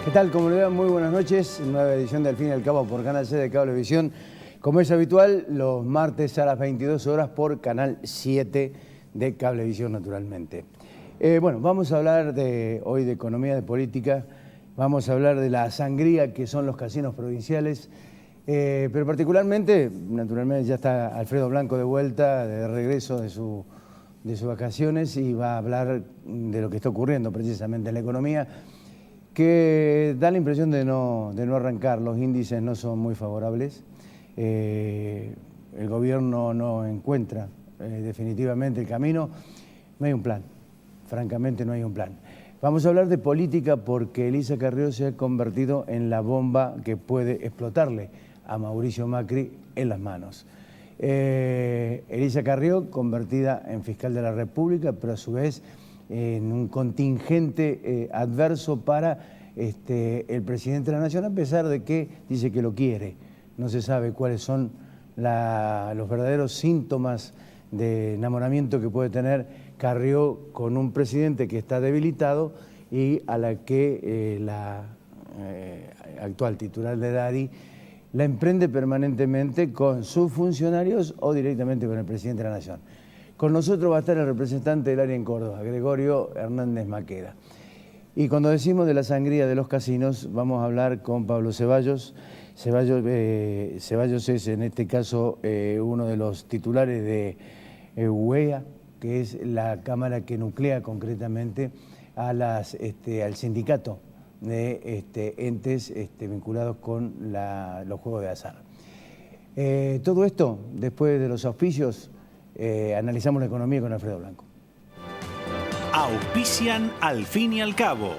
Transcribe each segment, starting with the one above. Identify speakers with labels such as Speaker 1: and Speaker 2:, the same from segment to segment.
Speaker 1: ¿Qué tal? Como le dan, muy buenas noches. Nueva edición de Al fin y al Cabo por Canal C de Cablevisión. Como es habitual, los martes a las 22 horas por Canal 7 de Cablevisión, naturalmente. Bueno, vamos a hablar hoy de economía, de política. Vamos a hablar de la sangría que son los casinos provinciales. Pero particularmente, naturalmente, ya está Alfredo Blanco de vuelta, de regreso de sus vacaciones, y va a hablar de lo que está ocurriendo precisamente en la economía, que da la impresión de no arrancar. Los índices no son muy favorables. El gobierno no encuentra definitivamente el camino. No hay un plan, francamente no hay un plan. Vamos a hablar de política porque Elisa Carrió se ha convertido en la bomba que puede explotarle a Mauricio Macri en las manos. Elisa Carrió, convertida en fiscal de la República, pero a su vez en un contingente adverso para el presidente de la Nación, a pesar de que dice que lo quiere. No se sabe cuáles son los verdaderos síntomas de enamoramiento que puede tener Carrió con un presidente que está debilitado y a la que la actual titular de DADI la emprende permanentemente con sus funcionarios o directamente con el presidente de la Nación. Con nosotros va a estar el representante del área en Córdoba, Gregorio Hernández Maqueda. Y cuando decimos de la sangría de los casinos, vamos a hablar con Pablo Ceballos. Ceballos es en este caso uno de los titulares de UEA, que es la cámara que nuclea concretamente al sindicato de entes vinculados con los juegos de azar. Todo esto, después de los auspicios, analizamos la economía con Alfredo Blanco.
Speaker 2: Auspician Al fin y al Cabo.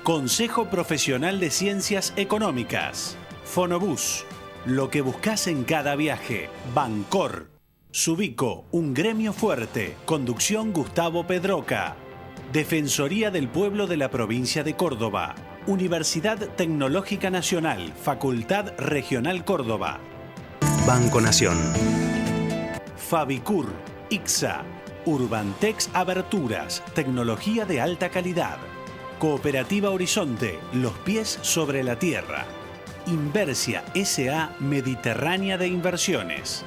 Speaker 2: Consejo Profesional de Ciencias Económicas. Fonobús. Lo que buscas en cada viaje. Bancor. Subico, un gremio fuerte. Conducción Gustavo Pedroca. Defensoría del Pueblo de la Provincia de Córdoba. Universidad Tecnológica Nacional. Facultad Regional Córdoba.
Speaker 3: Banco Nación.
Speaker 2: Fabicur, ICSA, Urbantex Aberturas, tecnología de alta calidad. Cooperativa Horizonte, los pies sobre la tierra. Inversia S.A. Mediterránea de Inversiones.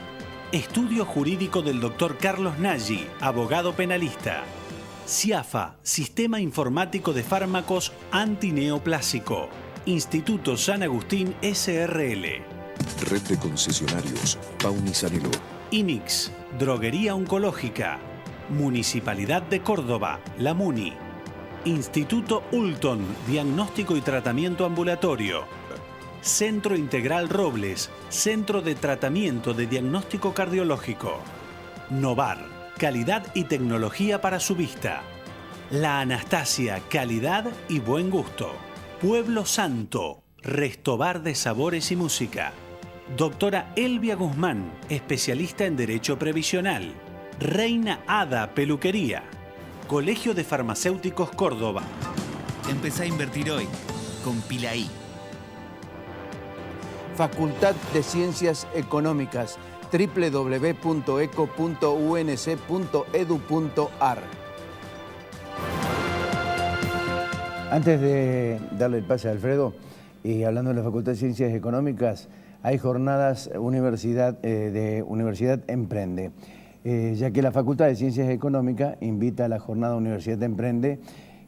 Speaker 2: Estudio jurídico del Dr. Carlos Nagy, abogado penalista. CIAFA, Sistema Informático de Fármacos Antineoplásico. Instituto San Agustín S.R.L.
Speaker 4: Red de concesionarios Pauni Sanilo.
Speaker 2: INIX, Droguería Oncológica. Municipalidad de Córdoba, la MUNI. Instituto Ulton, Diagnóstico y Tratamiento Ambulatorio. Centro Integral Robles, Centro de Tratamiento de Diagnóstico Cardiológico. Novar, calidad y tecnología para su vista. La Anastasia, calidad y buen gusto. Pueblo Santo, Restobar de Sabores y Música. Doctora Elvia Guzmán, especialista en Derecho Previsional. Reina Ada Peluquería. Colegio de Farmacéuticos Córdoba.
Speaker 5: Empezá a invertir hoy con Pilaí.
Speaker 1: Facultad de Ciencias Económicas, www.eco.unc.edu.ar. Antes de darle el pase a Alfredo, y hablando de la Facultad de Ciencias Económicas, hay jornadas de Universidad Emprende, ya que la Facultad de Ciencias Económicas invita a la jornada Universidad Emprende,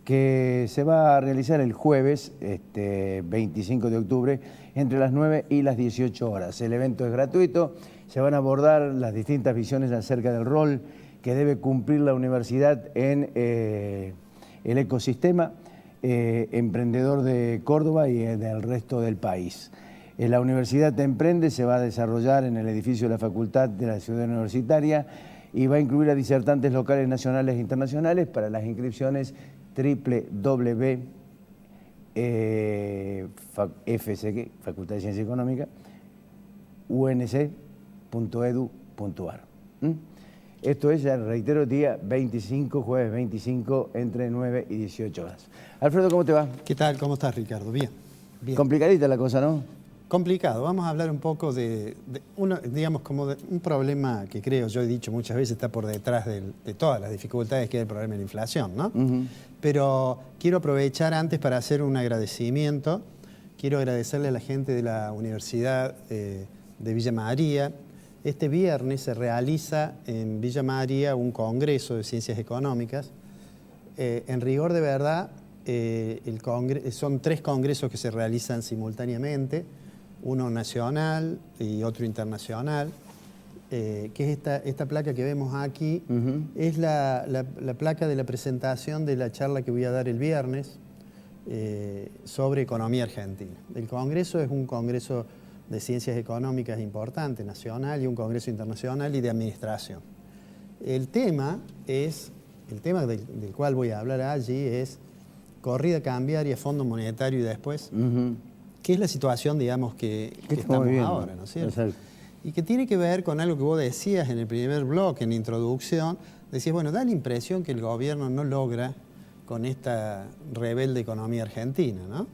Speaker 1: que se va a realizar el jueves 25 de octubre entre las 9 y las 18 horas. El evento es gratuito, se van a abordar las distintas visiones acerca del rol que debe cumplir la universidad en el ecosistema emprendedor de Córdoba y del resto del país. La Universidad Emprende se va a desarrollar en el edificio de la Facultad de la Ciudad Universitaria y va a incluir a disertantes locales, nacionales e internacionales. Para las inscripciones www.FCG, Facultad de Ciencias Económicas, unc.edu.ar. Esto es, ya reitero, día 25, jueves 25, entre 9 y 18 horas. Alfredo, ¿cómo te va?
Speaker 6: ¿Qué tal? ¿Cómo estás, Ricardo? Bien.
Speaker 1: Complicadita la cosa, ¿no?
Speaker 6: Complicado. Vamos a hablar un poco de digamos, como de un problema que creo, yo he dicho muchas veces, está por detrás de todas las dificultades que hay el problema de la inflación, ¿no? Pero quiero aprovechar antes para hacer un agradecimiento. Quiero agradecerle a la gente de la Universidad de Villa María. Este viernes se realiza en Villa María un congreso de ciencias económicas. En rigor de verdad, son 3 congresos que se realizan simultáneamente, uno nacional y otro internacional, que es esta placa que vemos aquí, es la placa de la presentación de la charla que voy a dar el viernes sobre economía argentina. El congreso es un congreso de ciencias económicas importante, nacional, y un congreso internacional y de administración. El tema del cual voy a hablar allí es corrida cambiaria, Fondo Monetario y después, que es la situación, digamos, que estamos ahora, ¿no es cierto? Exacto. Y que tiene que ver con algo que vos decías en el primer bloque, en la introducción. Decías, bueno, da la impresión que el gobierno no logra con esta rebelde economía argentina, ¿no?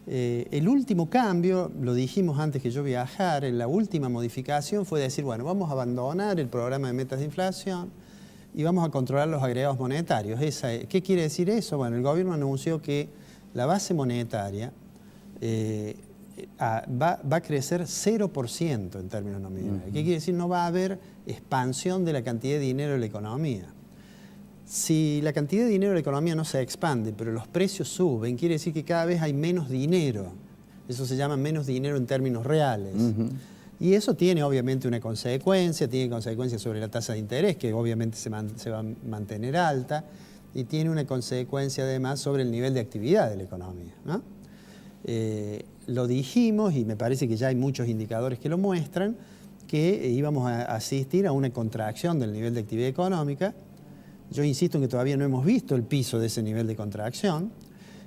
Speaker 6: El último cambio, lo dijimos antes que yo viajara, la última modificación fue decir, bueno, vamos a abandonar el programa de metas de inflación y vamos a controlar los agregados monetarios. ¿Qué quiere decir eso? Bueno, el gobierno anunció que la base monetaria va a crecer 0% en términos nominales. ¿Qué quiere decir? No va a haber expansión de la cantidad de dinero de la economía. Si la cantidad de dinero de la economía no se expande, pero los precios suben, quiere decir que cada vez hay menos dinero. Eso se llama menos dinero en términos reales. Y eso tiene obviamente una consecuencia, tiene consecuencias sobre la tasa de interés, que obviamente se va a mantener alta, y tiene una consecuencia además sobre el nivel de actividad de la economía, ¿no? Lo dijimos, y me parece que ya hay muchos indicadores que lo muestran, que íbamos a asistir a una contracción del nivel de actividad económica. Yo insisto en que todavía no hemos visto el piso de ese nivel de contracción.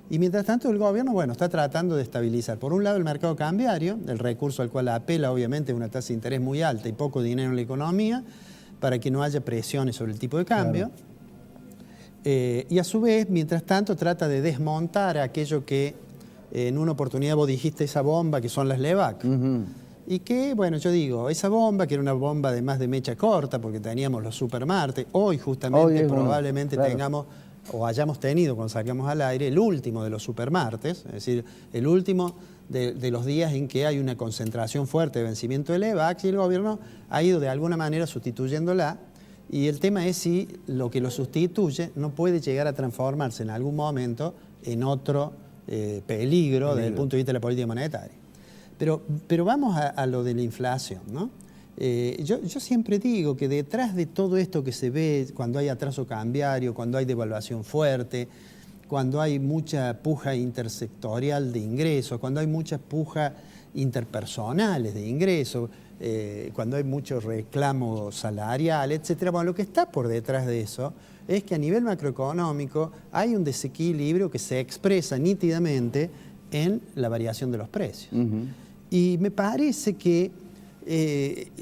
Speaker 6: Y mientras tanto el gobierno, bueno, está tratando de estabilizar. Por un lado el mercado cambiario, el recurso al cual apela obviamente es una tasa de interés muy alta y poco dinero en la economía, para que no haya presiones sobre el tipo de cambio. Claro. Y a su vez, mientras tanto, trata de desmontar aquello que en una oportunidad vos dijiste, esa bomba que son las LEVAC. Y que, bueno, yo digo, esa bomba, que era una bomba además de mecha corta, porque teníamos los supermartes, hoy justamente probablemente tengamos, o hayamos tenido cuando sacamos al aire, el último de los supermartes, es decir, el último de los días en que hay una concentración fuerte de vencimiento de LEVAC, y el gobierno ha ido de alguna manera sustituyéndola, y el tema es si lo que lo sustituye no puede llegar a transformarse en algún momento en otro peligro desde el punto de vista de la política monetaria. Pero vamos a lo de la inflación, ¿no? Yo siempre digo que detrás de todo esto que se ve cuando hay atraso cambiario, cuando hay devaluación fuerte, cuando hay mucha puja intersectorial de ingresos, cuando hay mucha puja interpersonales de ingresos, cuando hay mucho reclamo salarial, etc. Bueno, lo que está por detrás de eso es que a nivel macroeconómico hay un desequilibrio que se expresa nítidamente en la variación de los precios. Y me parece que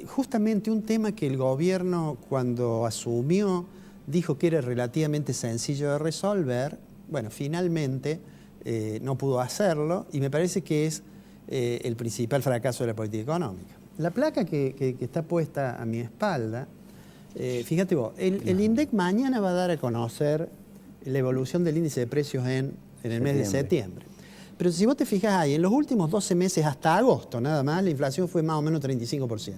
Speaker 6: justamente un tema que el gobierno cuando asumió dijo que era relativamente sencillo de resolver, bueno, finalmente no pudo hacerlo, y me parece que es el principal fracaso de la política económica. La placa que está puesta a mi espalda, fíjate vos, el INDEC mañana va a dar a conocer la evolución del índice de precios en el mes de septiembre. Pero si vos te fijas ahí, en los últimos 12 meses hasta agosto nada más, la inflación fue más o menos 35%,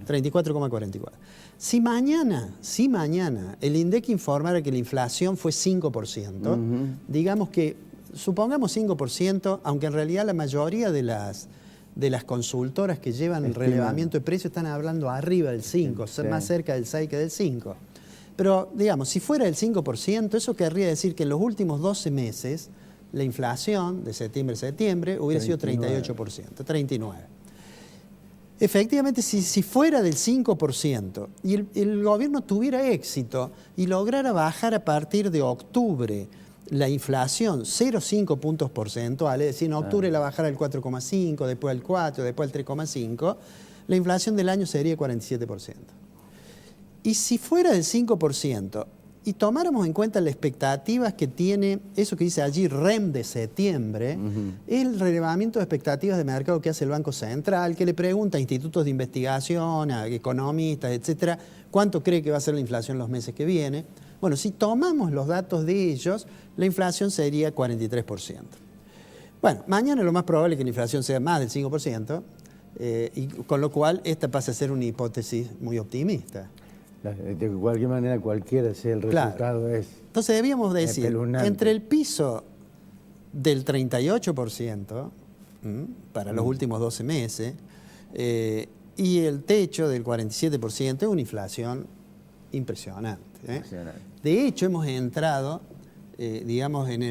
Speaker 6: 34,44. Si mañana el INDEC informara que la inflación fue 5%, digamos que, supongamos 5%, aunque en realidad la mayoría de las consultoras que llevan el relevamiento de precios están hablando arriba del 5, más cerca del 6 que del 5. Pero, digamos, si fuera el 5%, eso querría decir que en los últimos 12 meses la inflación de septiembre a septiembre hubiera sido 38%, 39%. Efectivamente, si fuera del 5% y el gobierno tuviera éxito y lograra bajar a partir de octubre la inflación 0,5 puntos porcentuales, es decir, en octubre la bajara al 4,5, después al 4, después al 3,5, la inflación del año sería 47%. Y si fuera del 5%, y tomáramos en cuenta las expectativas que tiene, eso que dice allí REM de septiembre, es el relevamiento de expectativas de mercado que hace el Banco Central, que le pregunta a institutos de investigación, a economistas, etcétera, cuánto cree que va a ser la inflación los meses que vienen. Bueno, si tomamos los datos de ellos, la inflación sería 43%. Bueno, mañana lo más probable es que la inflación sea más del 5%, y con lo cual esta pasa a ser una hipótesis muy optimista.
Speaker 1: De cualquier manera, cualquiera sea el resultado es...
Speaker 6: Entonces debíamos decir,
Speaker 1: espeluznante.
Speaker 6: entre el piso del 38% para los últimos 12 meses y el techo del 47% es una inflación impresionante.
Speaker 1: Impresionante.
Speaker 6: De hecho, hemos entrado, digamos, en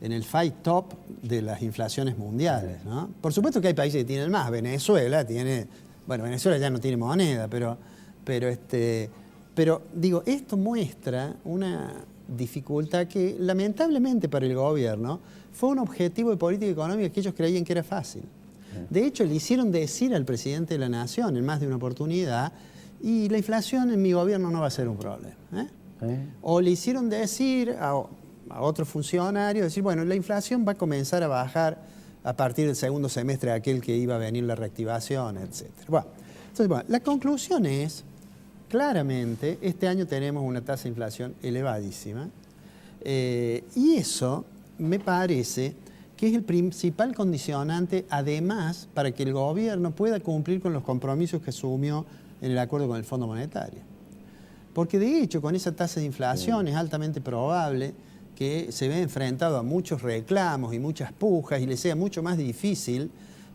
Speaker 6: el fight top de las inflaciones mundiales, ¿no? Por supuesto que hay países que tienen más. Venezuela tiene... Bueno, Venezuela ya no tiene moneda, pero digo, esto muestra una dificultad que lamentablemente para el gobierno fue un objetivo de política económica que ellos creían que era fácil. De hecho, le hicieron decir al presidente de la Nación en más de una oportunidad, y la inflación en mi gobierno no va a ser un problema. O le hicieron decir a otros funcionarios, decir, bueno, la inflación va a comenzar a bajar a partir del segundo semestre de aquel que iba a venir la reactivación, etc. Bueno, entonces, bueno, la conclusión es, claramente, este año tenemos una tasa de inflación elevadísima, y eso me parece que es el principal condicionante, además, para que el gobierno pueda cumplir con los compromisos que asumió en el acuerdo con el Fondo Monetario. Porque de hecho, con esa tasa de inflación es altamente probable que se vea enfrentado a muchos reclamos y muchas pujas y le sea mucho más difícil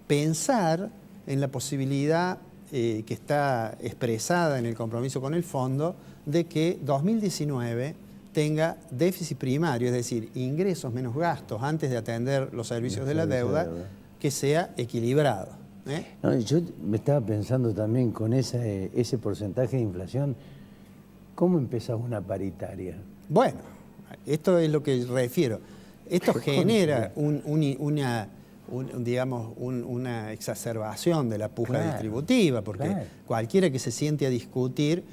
Speaker 6: pensar en la posibilidad que está expresada en el compromiso con el fondo de que 2019 tenga déficit primario, es decir, ingresos menos gastos antes de atender los servicios de la deuda, que sea equilibrado.
Speaker 1: No, yo me estaba pensando también con ese porcentaje de inflación, ¿cómo empezás una paritaria?
Speaker 6: Bueno, esto es lo que refiero. Esto genera una exacerbación de la puja distributiva, porque cualquiera que se siente a discutir,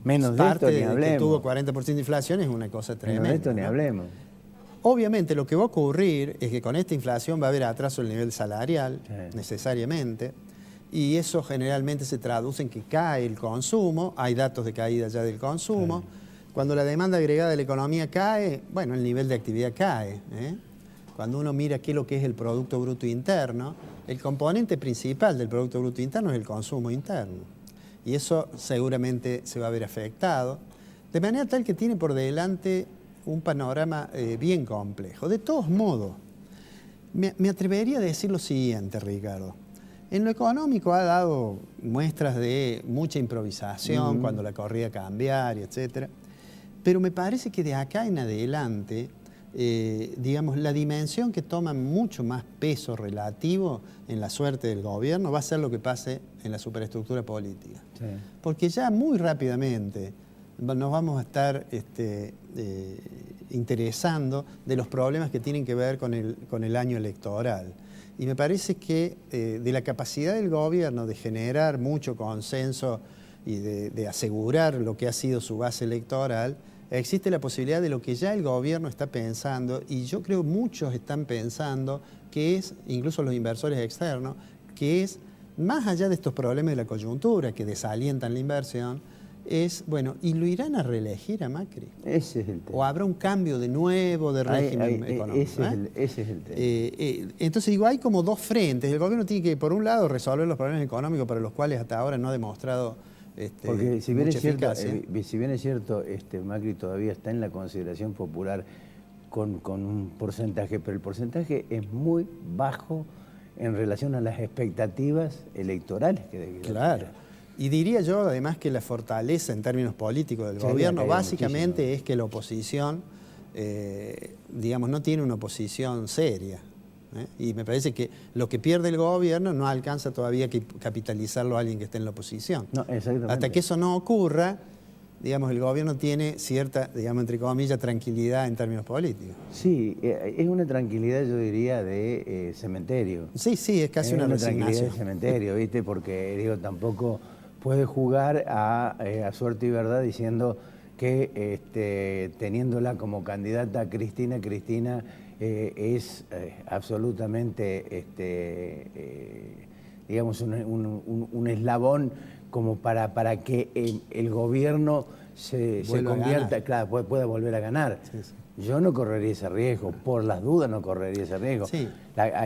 Speaker 1: menos
Speaker 6: parte
Speaker 1: de esto ni
Speaker 6: de que tuvo
Speaker 1: hablemos.
Speaker 6: 40% de inflación es una cosa tremenda.
Speaker 1: Menos de esto ni
Speaker 6: ¿no?
Speaker 1: hablemos.
Speaker 6: Obviamente lo que va a ocurrir es que con esta inflación va a haber atraso del nivel salarial, necesariamente, y eso generalmente se traduce en que cae el consumo, hay datos de caída ya del consumo. Cuando la demanda agregada de la economía cae, bueno, el nivel de actividad cae. Cuando uno mira qué es lo que es el Producto Bruto Interno, el componente principal del Producto Bruto Interno es el consumo interno. Y eso seguramente se va a ver afectado, de manera tal que tiene por delante un panorama bien complejo. De todos modos, me atrevería a decir lo siguiente, Ricardo. En lo económico ha dado muestras de mucha improvisación cuando la corrida cambiaria, etc. Pero me parece que de acá en adelante, digamos, la dimensión que toma mucho más peso relativo en la suerte del gobierno va a ser lo que pase en la superestructura política. Porque ya muy rápidamente nos vamos a estar interesando de los problemas que tienen que ver con el año electoral. Y me parece que de la capacidad del gobierno de generar mucho consenso y de asegurar lo que ha sido su base electoral, existe la posibilidad de lo que ya el gobierno está pensando, y yo creo muchos están pensando, que es, incluso los inversores externos, que es, más allá de estos problemas de la coyuntura que desalientan la inversión, es, bueno, ¿y lo irán a reelegir a Macri?
Speaker 1: Ese es el tema.
Speaker 6: ¿O habrá un cambio de nuevo de régimen económico?
Speaker 1: Ese es el tema.
Speaker 6: Entonces digo, hay como dos frentes. El gobierno tiene que, por un lado, resolver los problemas económicos para los cuales hasta ahora no ha demostrado
Speaker 1: porque si bien
Speaker 6: mucha
Speaker 1: es cierto,
Speaker 6: eficacia.
Speaker 1: Macri todavía está en la consideración popular con un porcentaje, pero el porcentaje es muy bajo en relación a las expectativas electorales que debe tener.
Speaker 6: Claro. Y diría yo, además, que la fortaleza en términos políticos del gobierno básicamente muchísimo. Es que la oposición, digamos, no tiene una oposición seria. Y me parece que lo que pierde el gobierno no alcanza todavía que capitalizarlo a alguien que esté en la oposición.
Speaker 1: No, exactamente.
Speaker 6: Hasta que eso no ocurra, digamos, el gobierno tiene cierta, digamos, entre comillas, tranquilidad en términos políticos.
Speaker 1: Sí, es una tranquilidad, yo diría, de cementerio.
Speaker 6: Sí, es casi una resignación.
Speaker 1: Tranquilidad de cementerio, ¿viste? Porque, digo, tampoco puede jugar a suerte y verdad diciendo que teniéndola como candidata a Cristina es absolutamente, digamos, un eslabón como para que el gobierno se convierta, claro, pueda volver a ganar.
Speaker 6: Sí, sí.
Speaker 1: Yo no correría ese riesgo, por las dudas no correría ese riesgo.
Speaker 6: Sí.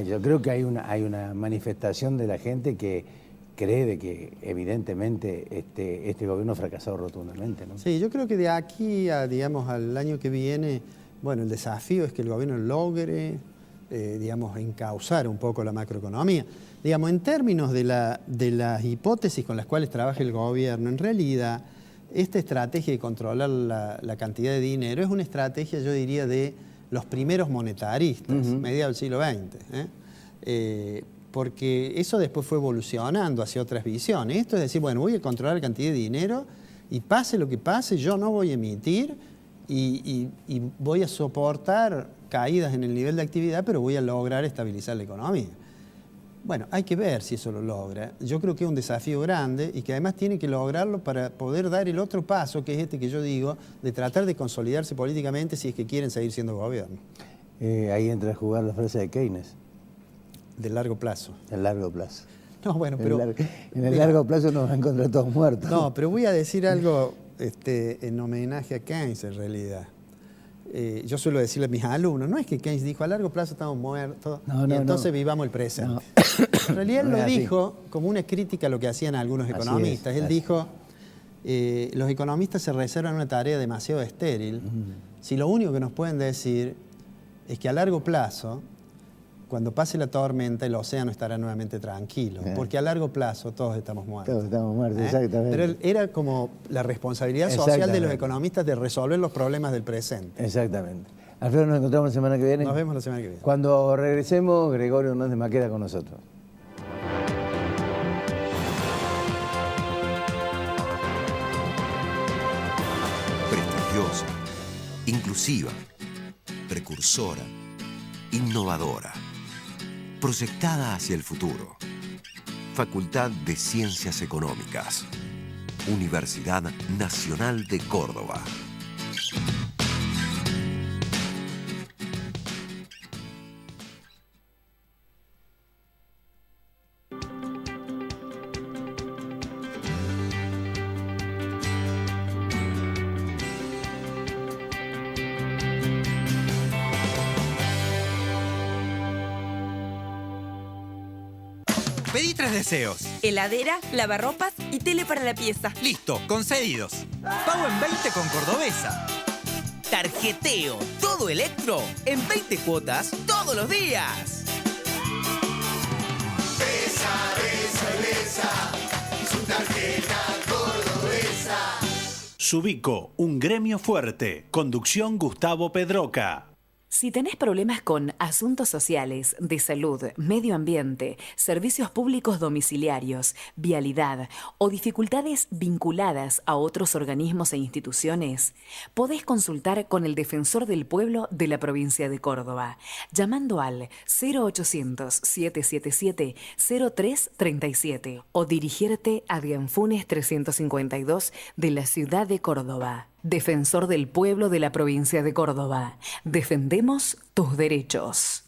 Speaker 1: Yo creo que hay una manifestación de la gente que cree de que evidentemente este gobierno ha fracasado rotundamente, ¿no?
Speaker 6: Sí, yo creo que de aquí a, digamos, al año que viene, bueno, el desafío es que el gobierno logre, digamos, encauzar un poco la macroeconomía. Digamos, en términos de las hipótesis con las cuales trabaja el gobierno, en realidad, esta estrategia de controlar la cantidad de dinero es una estrategia, yo diría, de los primeros monetaristas, mediados del siglo XX. Porque eso después fue evolucionando hacia otras visiones. Esto es decir, bueno, voy a controlar la cantidad de dinero y pase lo que pase, yo no voy a emitir y voy a soportar caídas en el nivel de actividad, pero voy a lograr estabilizar la economía. Bueno, hay que ver si eso lo logra. Yo creo que es un desafío grande y que además tiene que lograrlo para poder dar el otro paso, que es este que yo digo, de tratar de consolidarse políticamente si es que quieren seguir siendo gobierno.
Speaker 1: Ahí entra a jugar la frase de Keynes.
Speaker 6: De largo plazo.
Speaker 1: El largo plazo.
Speaker 6: No, bueno, pero...
Speaker 1: En el largo plazo nos va a encontrar todos muertos.
Speaker 6: No, pero voy a decir algo en homenaje a Keynes, en realidad. Yo suelo decirle a mis alumnos, no es que Keynes dijo, a largo plazo estamos muertos, y entonces vivamos el presente. No. En realidad él lo dijo como una crítica a lo que hacían algunos economistas. Él dijo, los economistas se reservan una tarea demasiado estéril si lo único que nos pueden decir es que a largo plazo, cuando pase la tormenta, el océano estará nuevamente tranquilo, porque a largo plazo todos estamos muertos.
Speaker 1: Todos estamos muertos, exactamente.
Speaker 6: Pero era como la responsabilidad social de los economistas de resolver los problemas del presente.
Speaker 1: Exactamente. Alfredo, nos encontramos la semana que viene.
Speaker 6: Nos vemos la semana que viene.
Speaker 1: Cuando regresemos, Gregorio Hernández Maqueda con nosotros.
Speaker 4: Prestigiosa, inclusiva, precursora, innovadora, proyectada hacia el futuro. Facultad de Ciencias Económicas. Universidad Nacional de Córdoba.
Speaker 5: Pedí 3 deseos.
Speaker 7: Heladera, lavarropas y tele para la pieza.
Speaker 5: Listo, concedidos. Pago en 20 con Cordobesa.
Speaker 8: Tarjeteo todo Electro en 20 cuotas todos los días.
Speaker 9: Besa, su tarjeta cordobesa.
Speaker 2: Subico, un gremio fuerte. Conducción Gustavo Pedroca.
Speaker 10: Si tenés problemas con asuntos sociales, de salud, medio ambiente, servicios públicos domiciliarios, vialidad o dificultades vinculadas a otros organismos e instituciones, podés consultar con el Defensor del Pueblo de la provincia de Córdoba, llamando al 0800-777-0337 o dirigirte a Dianfunes 352 de la ciudad de Córdoba. Defensor del Pueblo de la provincia de Córdoba. Defendemos tus derechos.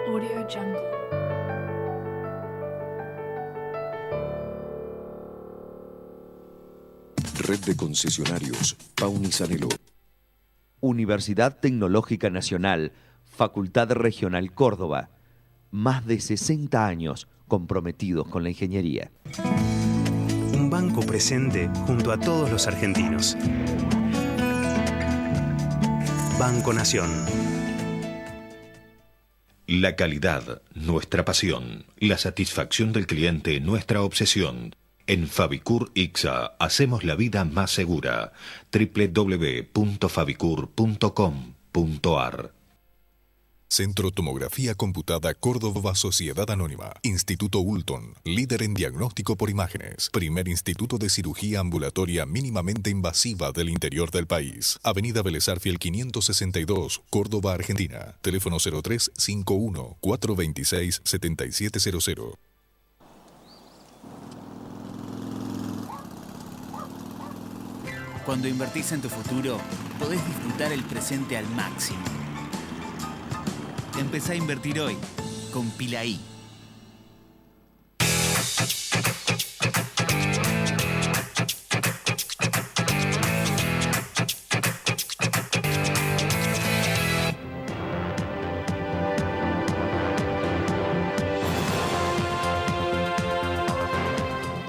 Speaker 11: Audio Jungle.
Speaker 4: Red de concesionarios Pauni Sanelo.
Speaker 12: Universidad Tecnológica Nacional, Facultad Regional Córdoba. Más de 60 años comprometidos con la ingeniería.
Speaker 3: Un banco presente junto a todos los argentinos. Banco Nación.
Speaker 13: La calidad, nuestra pasión. La satisfacción del cliente, nuestra obsesión. En Fabicur Ixa hacemos la vida más segura. www.fabicur.com.ar.
Speaker 11: Centro Tomografía Computada Córdoba Sociedad Anónima. Instituto Ulton, líder en diagnóstico por imágenes. Primer instituto de cirugía ambulatoria mínimamente invasiva del interior del país. Avenida Vélez Arfiel 562, Córdoba, Argentina. Teléfono 0351 426 7700.
Speaker 5: Cuando invertís en tu futuro, podés disfrutar el presente al máximo. Empezá a invertir hoy con Pilaí.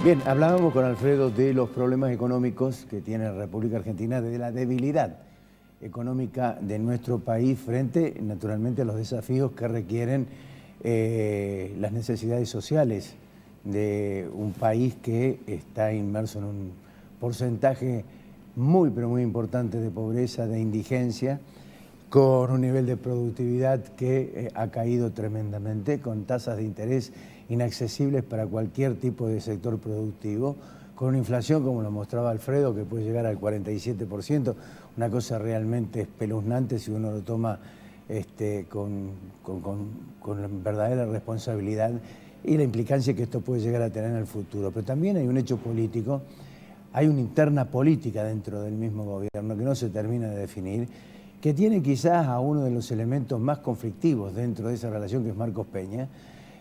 Speaker 1: Bien, hablábamos con Alfredo de los problemas económicos que tiene la República Argentina, de la debilidad económica de nuestro país frente, naturalmente, a los desafíos que requieren las necesidades sociales de un país que está inmerso en un porcentaje muy, pero muy importante de pobreza, de indigencia, con un nivel de productividad que ha caído tremendamente, con tasas de interés inaccesibles para cualquier tipo de sector productivo, con una inflación, como lo mostraba Alfredo, que puede llegar al 47%, una cosa realmente espeluznante si uno lo toma con verdadera responsabilidad y la implicancia que esto puede llegar a tener en el futuro. Pero también hay un hecho político, hay una interna política dentro del mismo gobierno que no se termina de definir, que tiene quizás a uno de los elementos más conflictivos dentro de esa relación, que es Marcos Peña,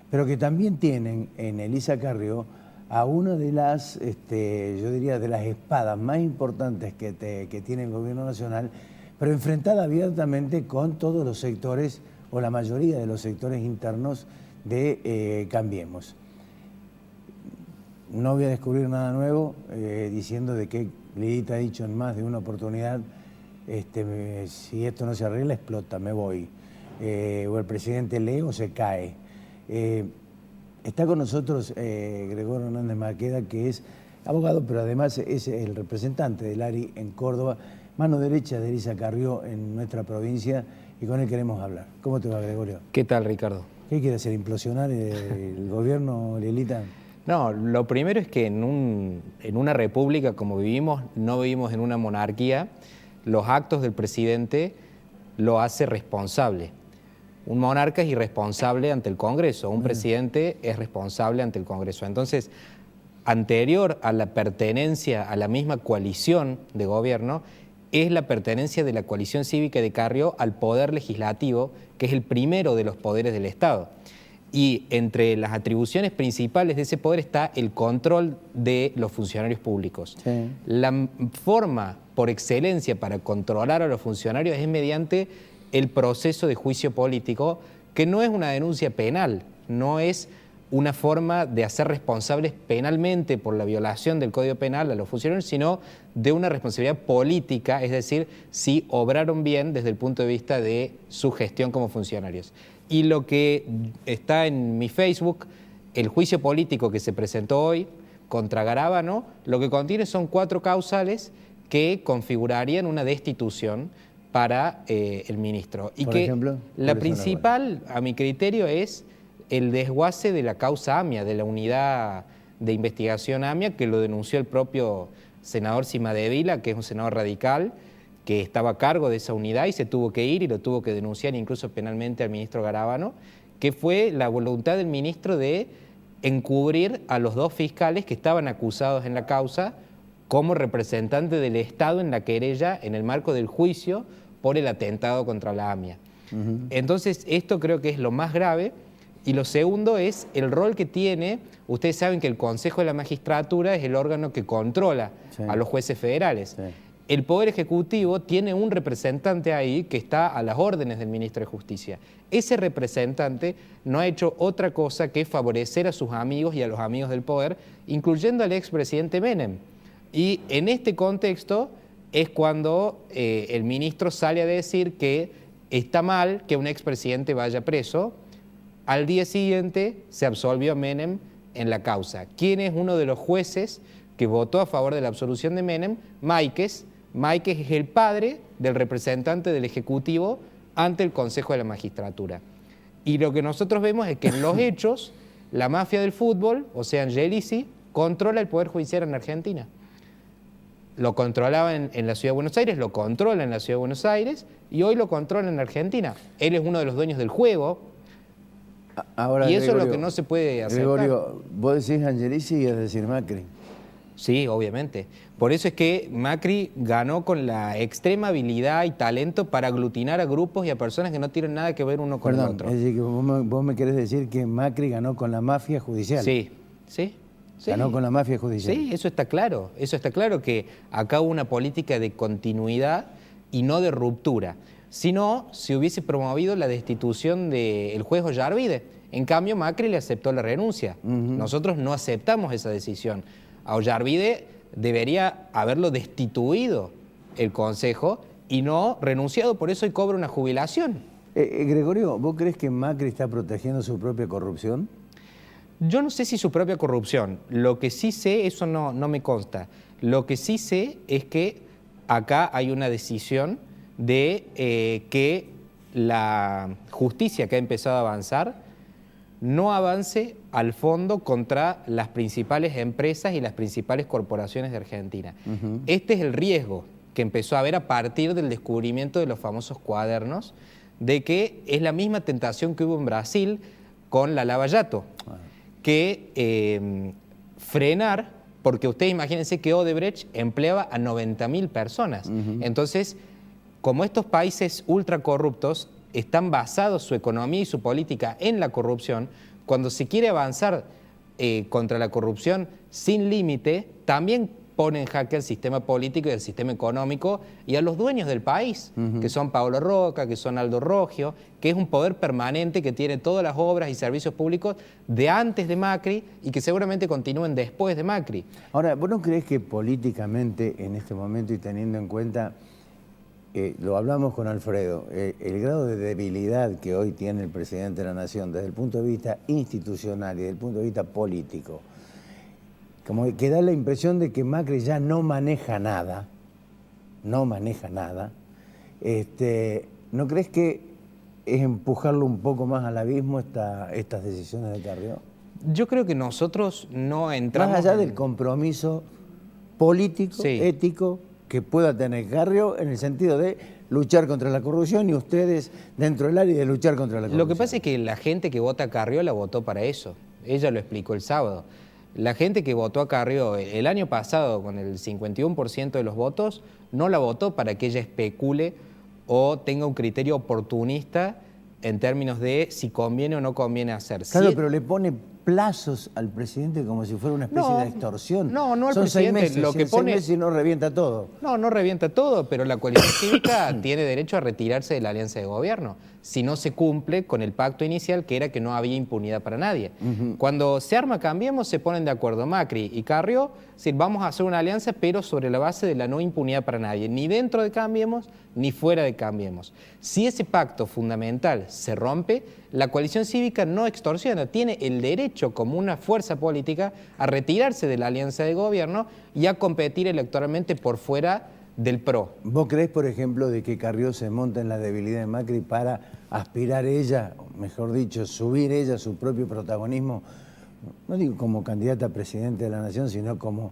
Speaker 1: pero que también tienen en Elisa Carrió a una de las, yo diría, de las espadas más importantes que tiene el gobierno nacional, pero enfrentada abiertamente con todos los sectores, o la mayoría de los sectores internos de Cambiemos. No voy a descubrir nada nuevo diciendo de que Lidita ha dicho en más de una oportunidad, si esto no se arregla, explota, me voy. O el presidente lee o se cae. Está con nosotros Gregorio Hernández Maqueda, que es abogado, pero además es el representante del ARI en Córdoba, mano derecha de Elisa Carrió en nuestra provincia, y con él queremos hablar. ¿Cómo te va, Gregorio?
Speaker 14: ¿Qué tal, Ricardo?
Speaker 1: ¿Qué quiere hacer? ¿Implosionar el gobierno, Lilita?
Speaker 14: No, lo primero es que en una república como vivimos, no vivimos en una monarquía, los actos del presidente lo hace responsable. Un monarca es irresponsable ante el Congreso, un presidente es responsable ante el Congreso. Entonces, anterior a la pertenencia a la misma coalición de gobierno, es la pertenencia de la coalición cívica de Carrió al poder legislativo, que es el primero de los poderes del Estado. Y entre las atribuciones principales de ese poder está el control de los funcionarios públicos. Sí. La forma por excelencia para controlar a los funcionarios es mediante el proceso de juicio político, que no es una denuncia penal, no es una forma de hacer responsables penalmente por la violación del Código Penal a los funcionarios, sino de una responsabilidad política, es decir, si obraron bien desde el punto de vista de su gestión como funcionarios. Y lo que está en mi Facebook, el juicio político que se presentó hoy contra Garabano, lo que contiene son 4 causales que configurarían una destitución para el ministro. Y por ejemplo, la principal, a mi criterio, es el desguace de la causa AMIA, de la unidad de investigación AMIA, que lo denunció el propio senador Cimadevila, que es un senador radical, que estaba a cargo de esa unidad y se tuvo que ir y lo tuvo que denunciar incluso penalmente al ministro Garabano, que fue la voluntad del ministro de encubrir a los 2 fiscales que estaban acusados en la causa como representante del Estado en la querella en el marco del juicio por el atentado contra la AMIA. Entonces, esto creo que es lo más grave. Y lo segundo es el rol que tiene. Ustedes saben que el Consejo de la Magistratura es el órgano que controla a los jueces federales. El Poder Ejecutivo tiene un representante ahí que está a las órdenes del Ministro de Justicia. Ese representante no ha hecho otra cosa que favorecer a sus amigos y a los amigos del poder, incluyendo al expresidente Menem. Y en este contexto es cuando el ministro sale a decir que está mal que un expresidente vaya preso. Al día siguiente se absolvió a Menem en la causa. ¿Quién es uno de los jueces que votó a favor de la absolución de Menem? Máiquez. Máiquez es el padre del representante del Ejecutivo ante el Consejo de la Magistratura. Y lo que nosotros vemos es que en los hechos, la mafia del fútbol, o sea, Angelici, controla el Poder Judicial en Argentina. Lo controlaba en la Ciudad de Buenos Aires, lo controla en la Ciudad de Buenos Aires y hoy lo controla en Argentina. Él es uno de los dueños del juego.
Speaker 1: Ahora,
Speaker 14: y eso
Speaker 1: Gregorio,
Speaker 14: es lo que no se puede aceptar.
Speaker 1: Gregorio, vos decís Angelici y es decir Macri.
Speaker 14: Sí, obviamente. Por eso es que Macri ganó con la extrema habilidad y talento para aglutinar a grupos y a personas que no tienen nada que ver uno con el otro.
Speaker 1: Es decir, que vos me querés decir que Macri ganó con la mafia judicial.
Speaker 14: Sí, sí. Sí.
Speaker 1: Ganó con la mafia judicial.
Speaker 14: Sí, eso está claro. Eso está claro, que acá hubo una política de continuidad y no de ruptura. Si no, se hubiese promovido la destitución del juez Ollarvide. En cambio, Macri le aceptó la renuncia. Nosotros no aceptamos esa decisión. A Ollarvide debería haberlo destituido el Consejo y no renunciado, por eso hoy cobra una jubilación.
Speaker 1: Gregorio, ¿vos crees que Macri está protegiendo su propia corrupción?
Speaker 14: Yo no sé si su propia corrupción. Lo que sí sé, eso no me consta. Lo que sí sé es que acá hay una decisión de que la justicia que ha empezado a avanzar no avance al fondo contra las principales empresas y las principales corporaciones de Argentina. Este es el riesgo que empezó a haber a partir del descubrimiento de los famosos cuadernos, de que es la misma tentación que hubo en Brasil con la Lava Jato, que frenar, porque ustedes imagínense que Odebrecht empleaba a 90.000 personas. Entonces, como estos países ultracorruptos están basados su economía y su política en la corrupción, cuando se quiere avanzar contra la corrupción sin límite, también pone en jaque al sistema político y al sistema económico y a los dueños del país, que son Paolo Roca, que son Aldo Roggio, que es un poder permanente que tiene todas las obras y servicios públicos de antes de Macri y que seguramente continúen después de Macri.
Speaker 1: Ahora, ¿vos no creés que políticamente en este momento y teniendo en cuenta, lo hablamos con Alfredo, el grado de debilidad que hoy tiene el presidente de la Nación desde el punto de vista institucional y desde el punto de vista político, como que da la impresión de que Macri ya no maneja nada, ¿no crees que es empujarlo un poco más al abismo estas decisiones de Carrió?
Speaker 14: Yo creo que nosotros no entramos...
Speaker 1: Más allá del compromiso político, ético, que pueda tener Carrió en el sentido de luchar contra la corrupción y ustedes dentro del área de luchar contra la corrupción.
Speaker 14: Lo que pasa es que la gente que vota a Carrió la votó para eso. Ella lo explicó el sábado. La gente que votó a Carrió el año pasado con el 51% de los votos no la votó para que ella especule o tenga un criterio oportunista en términos de si conviene o no conviene hacer.
Speaker 1: Claro, pero le pone plazos al presidente como si fuera una especie de extorsión.
Speaker 14: No, no al
Speaker 1: Son
Speaker 14: presidente.
Speaker 1: 6 meses,
Speaker 14: Lo que pone...
Speaker 1: 6 meses y no revienta todo.
Speaker 14: No revienta todo, pero la coalición cívica tiene derecho a retirarse de la alianza de gobierno si no se cumple con el pacto inicial, que era que no había impunidad para nadie. Cuando se arma Cambiemos, se ponen de acuerdo Macri y Carrió, es decir, vamos a hacer una alianza, pero sobre la base de la no impunidad para nadie, ni dentro de Cambiemos, ni fuera de Cambiemos. Si ese pacto fundamental se rompe, la coalición cívica no extorsiona, tiene el derecho como una fuerza política a retirarse de la alianza de gobierno y a competir electoralmente por fuera del PRO.
Speaker 1: ¿Vos creés, por ejemplo, de que Carrió se monta en la debilidad de Macri para aspirar ella, mejor dicho, subir ella su propio protagonismo, no digo como candidata a presidente de la Nación, sino como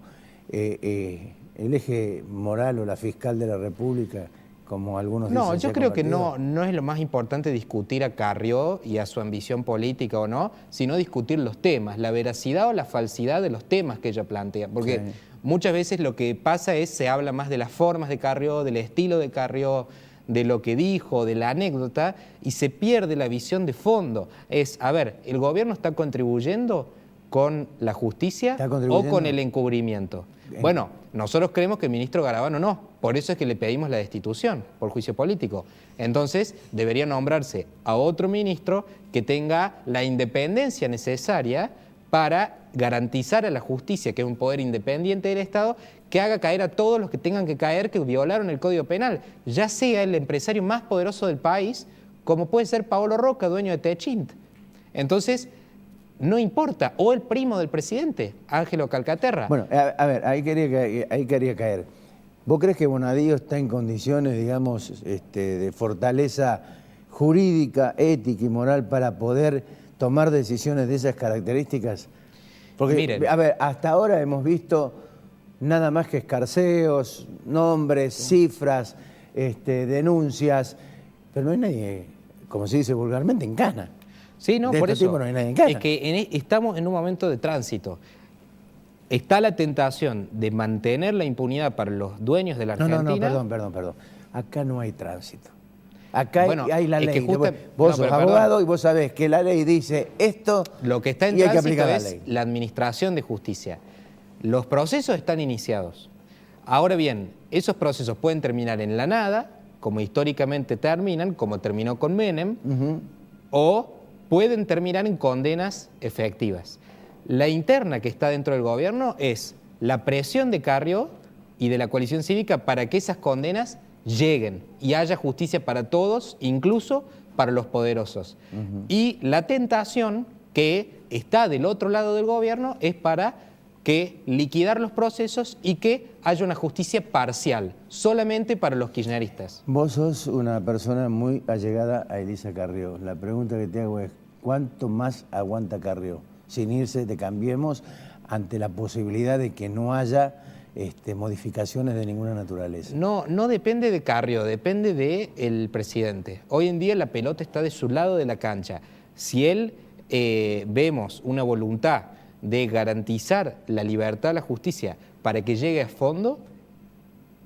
Speaker 1: el eje moral o la fiscal de la República, como algunos dicen?
Speaker 14: No, yo creo que no es lo más importante discutir a Carrió y a su ambición política o no, sino discutir los temas, la veracidad o la falsidad de los temas que ella plantea. Porque muchas veces lo que pasa es, se habla más de las formas de Carrió, del estilo de Carrió, de lo que dijo, de la anécdota, y se pierde la visión de fondo. Es, a ver, ¿el gobierno está contribuyendo con la justicia o con el encubrimiento? Bueno, nosotros creemos que el ministro Garabano no, por eso es que le pedimos la destitución por juicio político. Entonces, debería nombrarse a otro ministro que tenga la independencia necesaria para garantizar a la justicia, que es un poder independiente del Estado, que haga caer a todos los que tengan que caer, que violaron el Código Penal, ya sea el empresario más poderoso del país, como puede ser Paolo Roca, dueño de Techint. Entonces, no importa, o el primo del presidente, Ángelo Calcaterra.
Speaker 1: Bueno, a ver, ahí quería caer. ¿Vos crees que Bonadío está en condiciones, digamos, de fortaleza jurídica, ética y moral para poder tomar decisiones de esas características? Porque,
Speaker 14: Miren,
Speaker 1: a ver, hasta ahora hemos visto nada más que escarceos, nombres, cifras, denuncias, pero no hay nadie, como se dice vulgarmente, en cana.
Speaker 14: Sí, no,
Speaker 1: de
Speaker 14: por
Speaker 1: este
Speaker 14: eso.
Speaker 1: tipo no hay nadie en cana.
Speaker 14: Es que estamos en un momento de tránsito. Está la tentación de mantener la impunidad para los dueños de la Argentina.
Speaker 1: No, perdón. Acá no hay tránsito. Acá
Speaker 14: Bueno,
Speaker 1: hay la
Speaker 14: es
Speaker 1: ley.
Speaker 14: que justa-
Speaker 1: Vos
Speaker 14: no,
Speaker 1: sos
Speaker 14: pero
Speaker 1: abogado
Speaker 14: perdón.
Speaker 1: y vos sabés que la ley dice esto
Speaker 14: Lo que está en
Speaker 1: y hay que
Speaker 14: tránsito
Speaker 1: aplicar la
Speaker 14: es
Speaker 1: ley.
Speaker 14: la administración de justicia. Los procesos están iniciados. Ahora bien, esos procesos pueden terminar en la nada, como históricamente terminan, como terminó con Menem, o pueden terminar en condenas efectivas. La interna que está dentro del gobierno es la presión de Carrió y de la coalición cívica para que esas condenas lleguen y haya justicia para todos, incluso para los poderosos. Y la tentación que está del otro lado del gobierno es para que liquidar los procesos y que haya una justicia parcial, solamente para los kirchneristas.
Speaker 1: Vos sos una persona muy allegada a Elisa Carrió. La pregunta que te hago es, ¿cuánto más aguanta Carrió? Sin irse de Cambiemos ante la posibilidad de que no haya modificaciones de ninguna naturaleza.
Speaker 14: No depende de Carrió, depende del presidente. Hoy en día la pelota está de su lado de la cancha. Si él vemos una voluntad de garantizar la libertad, la justicia, para que llegue a fondo,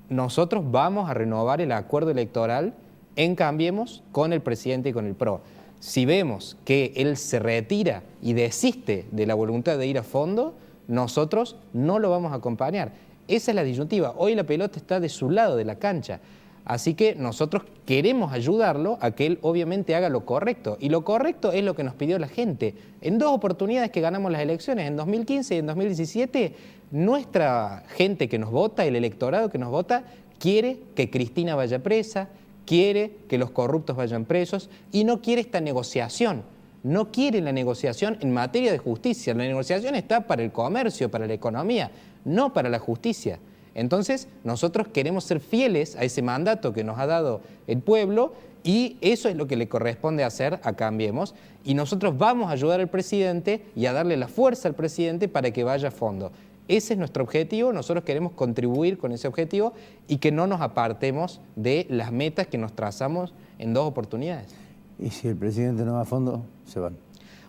Speaker 14: nosotros vamos a renovar el acuerdo electoral en Cambiemos con el presidente y con el PRO. Si vemos que él se retira y desiste de la voluntad de ir a fondo, nosotros no lo vamos a acompañar. Esa es la disyuntiva. Hoy la pelota está de su lado de la cancha. Así que nosotros queremos ayudarlo a que él obviamente haga lo correcto. Y lo correcto es lo que nos pidió la gente. En 2 oportunidades que ganamos las elecciones, en 2015 y en 2017, nuestra gente que nos vota, el electorado que nos vota, quiere que Cristina vaya presa, quiere que los corruptos vayan presos y no quiere esta negociación. No quiere la negociación en materia de justicia. La negociación está para el comercio, para la economía, no para la justicia. Entonces, nosotros queremos ser fieles a ese mandato que nos ha dado el pueblo y eso es lo que le corresponde hacer a Cambiemos. Y nosotros vamos a ayudar al presidente y a darle la fuerza al presidente para que vaya a fondo. Ese es nuestro objetivo, nosotros queremos contribuir con ese objetivo y que no nos apartemos de las metas que nos trazamos en 2 oportunidades.
Speaker 1: ¿Y si el presidente no va a fondo, se van?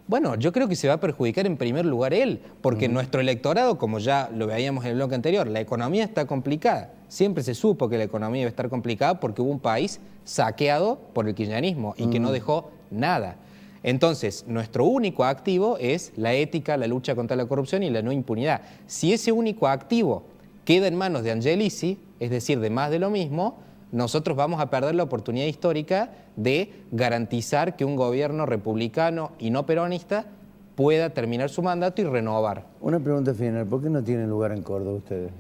Speaker 14: Bueno, yo creo que se va a perjudicar en primer lugar él, porque nuestro electorado, como ya lo veíamos en el bloque anterior, la economía está complicada. Siempre se supo que la economía iba a estar complicada porque hubo un país saqueado por el kirchnerismo y que no dejó nada. Entonces, nuestro único activo es la ética, la lucha contra la corrupción y la no impunidad. Si ese único activo queda en manos de Angelici, es decir, de más de lo mismo, nosotros vamos a perder la oportunidad histórica de garantizar que un gobierno republicano y no peronista pueda terminar su mandato y renovar.
Speaker 1: Una pregunta final, ¿por qué no tienen lugar en Córdoba ustedes?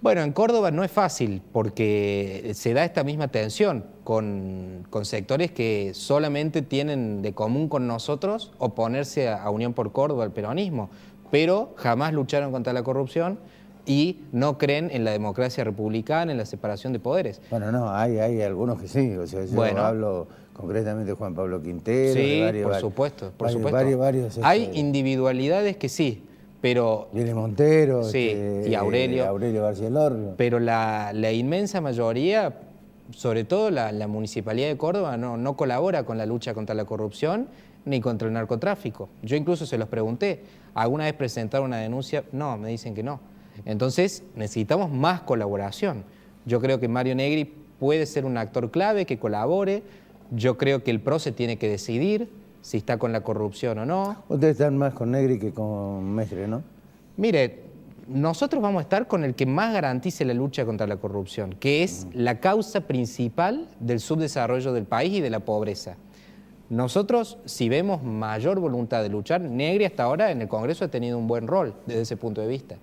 Speaker 14: Bueno, en Córdoba no es fácil porque se da esta misma tensión con sectores que solamente tienen de común con nosotros oponerse a Unión por Córdoba, al peronismo, pero jamás lucharon contra la corrupción y no creen en la democracia republicana, en la separación de poderes.
Speaker 1: Bueno, no, hay algunos que sí, o sea, yo hablo concretamente de Juan Pablo Quintero,
Speaker 14: sí,
Speaker 1: de varios,
Speaker 14: por supuesto.
Speaker 1: Varios,
Speaker 14: hay individualidades que sí, pero...
Speaker 1: Viene Montero,
Speaker 14: sí, y Aurelio
Speaker 1: García Lorrio.
Speaker 14: Pero la inmensa mayoría, sobre todo la Municipalidad de Córdoba, no colabora con la lucha contra la corrupción ni contra el narcotráfico. Yo incluso se los pregunté, ¿alguna vez presentaron una denuncia? No, me dicen que no. Entonces necesitamos más colaboración. Yo creo que Mario Negri puede ser un actor clave que colabore. Yo creo que el PRO se tiene que decidir si está con la corrupción o no.
Speaker 1: Ustedes están más con Negri que con Mestre, ¿no?
Speaker 14: Mire, nosotros vamos a estar con el que más garantice la lucha contra la corrupción, que es la causa principal del subdesarrollo del país y de la pobreza. Nosotros, si vemos mayor voluntad de luchar, Negri hasta ahora en el Congreso ha tenido un buen rol desde ese punto de vista.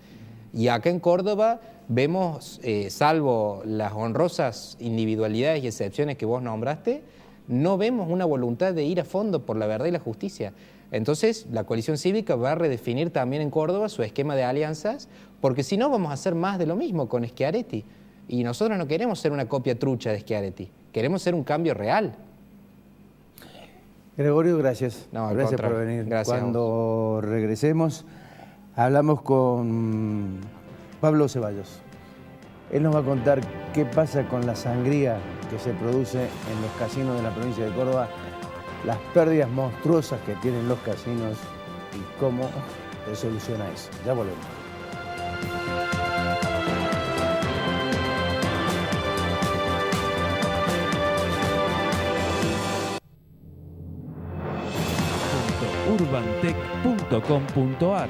Speaker 14: Y acá en Córdoba vemos, salvo las honrosas individualidades y excepciones que vos nombraste, no vemos una voluntad de ir a fondo por la verdad y la justicia. Entonces, la coalición cívica va a redefinir también en Córdoba su esquema de alianzas, porque si no vamos a hacer más de lo mismo con Schiaretti. Y nosotros no queremos ser una copia trucha de Schiaretti, queremos ser un cambio real.
Speaker 1: Gregorio, gracias.
Speaker 14: No, al
Speaker 1: gracias por
Speaker 14: contrario.
Speaker 1: venir.
Speaker 14: Gracias a
Speaker 1: Cuando regresemos, hablamos con Pablo Ceballos. Él nos va a contar qué pasa con la sangría que se produce en los casinos de la provincia de Córdoba, las pérdidas monstruosas que tienen los casinos y cómo se soluciona eso. Ya volvemos.
Speaker 15: urbantech.com.ar.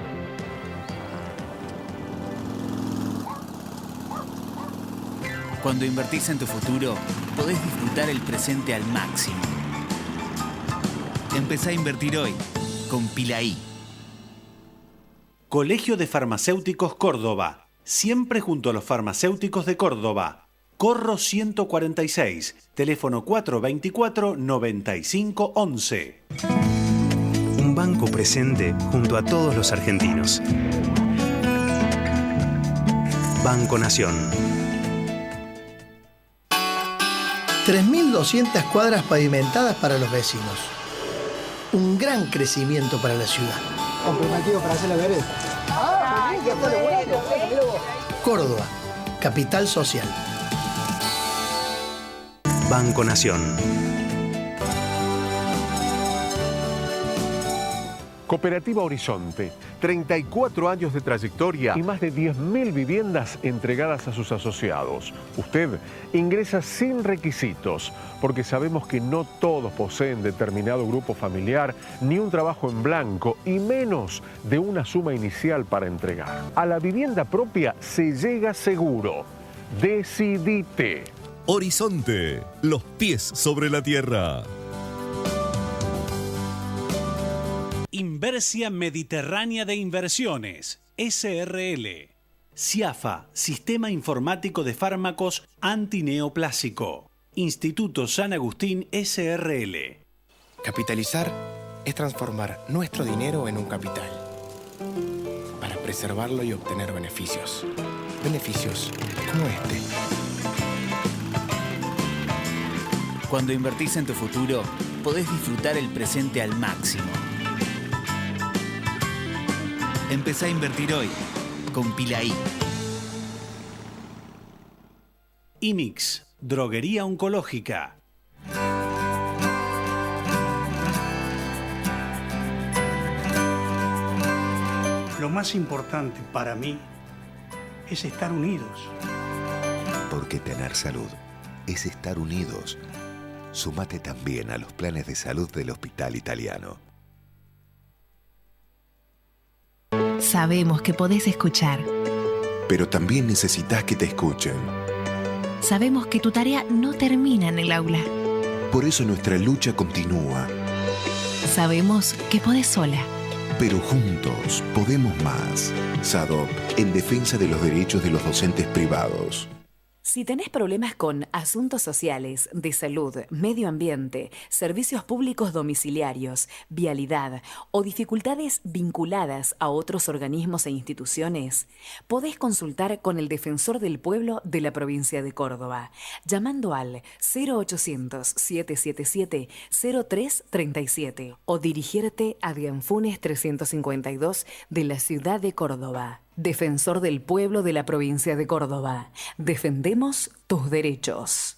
Speaker 5: Cuando invertís en tu futuro, podés disfrutar el presente al máximo. Empezá a invertir hoy con Pilaí.
Speaker 2: Colegio de Farmacéuticos Córdoba, siempre junto a los farmacéuticos de Córdoba. Corro 146, teléfono 424-9511.
Speaker 3: Un banco presente junto a todos los argentinos. Banco Nación.
Speaker 16: 3.200 cuadras pavimentadas para los vecinos. Un gran crecimiento para la ciudad.
Speaker 17: Comprometido para hacer la vereda.
Speaker 16: Córdoba, capital social.
Speaker 3: Banco Nación.
Speaker 18: Cooperativa Horizonte, 34 años de trayectoria y más de 10.000 viviendas entregadas a sus asociados. Usted ingresa sin requisitos, porque sabemos que no todos poseen determinado grupo familiar, ni un trabajo en blanco, y menos de una suma inicial para entregar. A la vivienda propia se llega seguro. Decidite.
Speaker 19: Horizonte, los pies sobre la tierra.
Speaker 2: Inversia Mediterránea de Inversiones, SRL. CIAFA, Sistema Informático de Fármacos Antineoplásico. Instituto San Agustín, SRL.
Speaker 20: Capitalizar es transformar nuestro dinero en un capital para preservarlo y obtener beneficios. Beneficios como este.
Speaker 5: Cuando invertís en tu futuro, podés disfrutar el presente al máximo. Empezá a invertir hoy con Pilaí.
Speaker 2: IMIX, Droguería Oncológica.
Speaker 21: Lo más importante para mí es estar unidos.
Speaker 22: Porque tener salud es estar unidos. Súmate también a los planes de salud del Hospital Italiano.
Speaker 23: Sabemos que podés escuchar.
Speaker 22: Pero también necesitas que te escuchen.
Speaker 23: Sabemos que tu tarea no termina en el aula.
Speaker 22: Por eso nuestra lucha continúa.
Speaker 23: Sabemos que podés sola.
Speaker 22: Pero juntos podemos más. SADOP, en defensa de los derechos de los docentes privados.
Speaker 10: Si tenés problemas con asuntos sociales, de salud, medio ambiente, servicios públicos domiciliarios, vialidad o dificultades vinculadas a otros organismos e instituciones, podés consultar con el Defensor del Pueblo de la provincia de Córdoba, llamando al 0800-777-0337 o dirigirte a Dianfunes 352 de la ciudad de Córdoba. Defensor del Pueblo de la provincia de Córdoba. Defendemos tus derechos.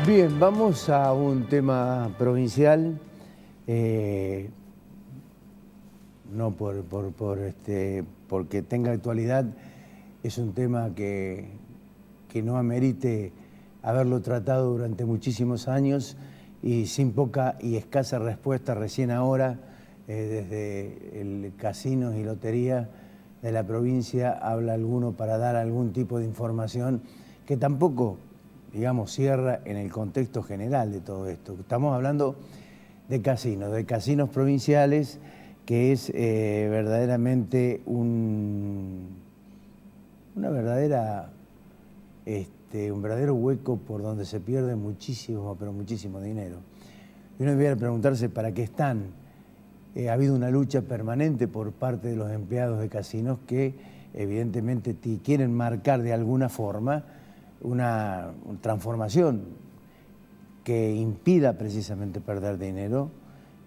Speaker 1: Bien, vamos a un tema provincial, no porque tenga actualidad, es un tema que no amerite haberlo tratado durante muchísimos años y sin poca y escasa respuesta recién ahora, desde el Casinos y Lotería de la provincia habla alguno para dar algún tipo de información que tampoco, digamos, cierra en el contexto general de todo esto. Estamos hablando de casinos provinciales, que es verdaderamente un verdadero hueco por donde se pierde muchísimo, pero muchísimo dinero. Y uno debiera preguntarse para qué están. Ha habido una lucha permanente por parte de los empleados de casinos que evidentemente quieren marcar de alguna forma una transformación que impida precisamente perder dinero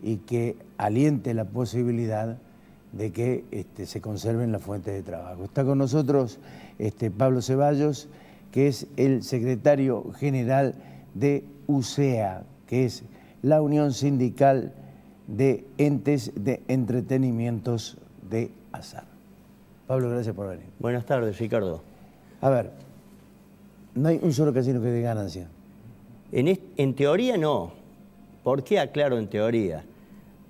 Speaker 1: y que aliente la posibilidad de que se conserven las fuentes de trabajo. Está con nosotros Pablo Ceballos, que es el secretario general de UCEA, que es la Unión Sindical de Entes de Entretenimientos de Azar. Pablo, gracias por venir.
Speaker 6: Buenas tardes, Ricardo.
Speaker 1: A ver, no hay un solo casino que dé ganancia.
Speaker 6: En teoría no. ¿Por qué aclaro en teoría?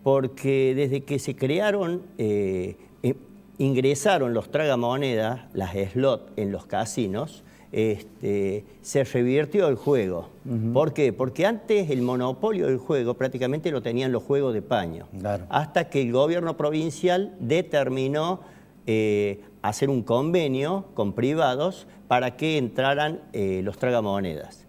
Speaker 6: Porque desde que se crearon, ingresaron los tragamonedas, las slot en los casinos, se revirtió el juego. ¿Por qué? Porque antes el monopolio del juego prácticamente lo tenían los juegos de paño.
Speaker 1: Claro.
Speaker 6: Hasta que el gobierno provincial determinó hacer un convenio con privados para que entraran los tragamonedas.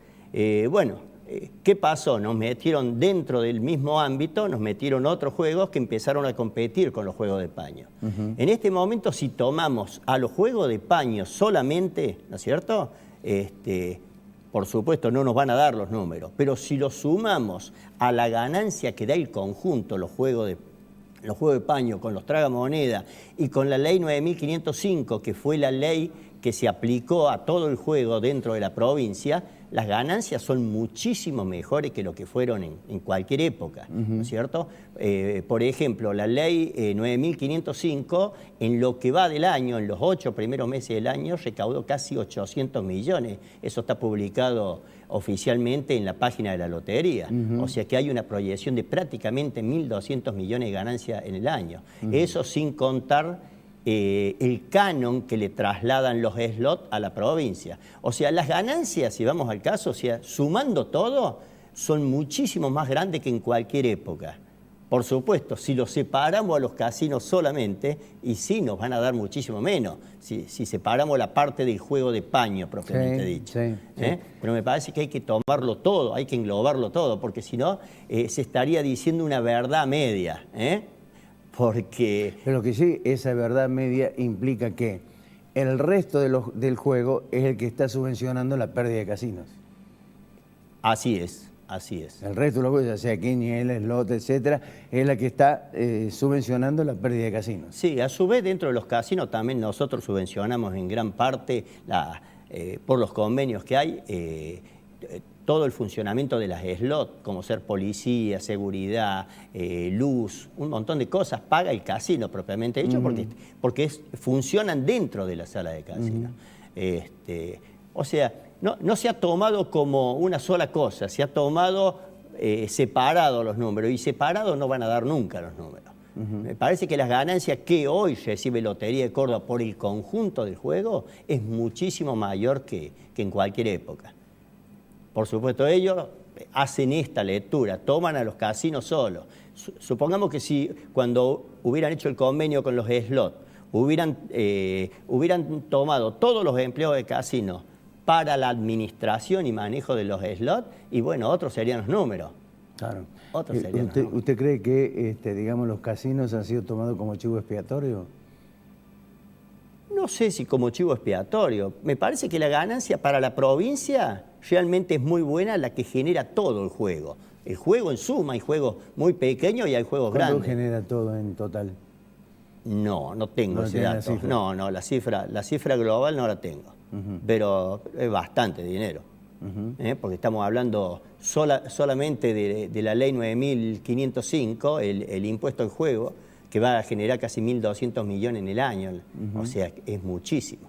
Speaker 6: ¿Qué pasó? Nos metieron dentro del mismo ámbito, nos metieron otros juegos que empezaron a competir con los juegos de paño. En este momento, si tomamos a los juegos de paño solamente, ¿no es cierto? Por supuesto, no nos van a dar los números, pero si los sumamos a la ganancia que da el conjunto, los juegos de paño con los tragamonedas y con la ley 9.505, que fue la ley que se aplicó a todo el juego dentro de la provincia, las ganancias son muchísimo mejores que lo que fueron en cualquier época, ¿no es cierto? Por ejemplo, la ley 9.505, en lo que va del año, en los 8 primeros meses del año, recaudó casi 800 millones. Eso está publicado oficialmente en la página de la lotería. O sea que hay una proyección de prácticamente 1.200 millones de ganancias en el año. Eso sin contar el canon que le trasladan los slots a la provincia. O sea, las ganancias, si vamos al caso, o sea, sumando todo, son muchísimo más grandes que en cualquier época. Por supuesto, si los separamos a los casinos solamente, y sí nos van a dar muchísimo menos, si separamos la parte del juego de paño, propiamente dicho. Pero me parece que hay que tomarlo todo, hay que englobarlo todo, porque si no, se estaría diciendo una verdad media, Porque...
Speaker 1: Pero que sí, esa verdad media implica que el resto del juego es el que está subvencionando la pérdida de casinos.
Speaker 6: Así es, así es.
Speaker 1: El resto de los juegos, ya sea quiniela, slot, etcétera, es la que está subvencionando la pérdida de casinos.
Speaker 6: Sí, a su vez dentro de los casinos también nosotros subvencionamos en gran parte, por los convenios que hay, todo el funcionamiento de las slot, como ser policía, seguridad, luz, un montón de cosas, paga el casino propiamente dicho, porque funcionan dentro de la sala de casino. O sea, no se ha tomado como una sola cosa, se ha tomado separado los números, y separados no van a dar nunca los números. Me parece que las ganancias que hoy recibe Lotería de Córdoba por el conjunto del juego es muchísimo mayor que en cualquier época. Por supuesto, ellos hacen esta lectura, toman a los casinos solos. Supongamos que si cuando hubieran hecho el convenio con los slot, hubieran tomado todos los empleados de casinos para la administración y manejo de los slot, y bueno, otros serían los números.
Speaker 1: Claro.
Speaker 6: Otros serían los números.
Speaker 1: ¿Usted cree que digamos, los casinos han sido tomados como chivo expiatorio?
Speaker 6: No sé si como chivo expiatorio. Me parece que la ganancia para la provincia realmente es muy buena, la que genera todo el juego. El juego en suma, hay juegos muy pequeños y hay juegos grandes.
Speaker 1: ¿Cuánto genera todo en total?
Speaker 6: No tengo ese dato. No, la cifra global no la tengo. Pero es bastante dinero. Porque estamos hablando solamente de la ley 9.505, el impuesto al juego, que va a generar casi 1.200 millones en el año. O sea, es muchísimo.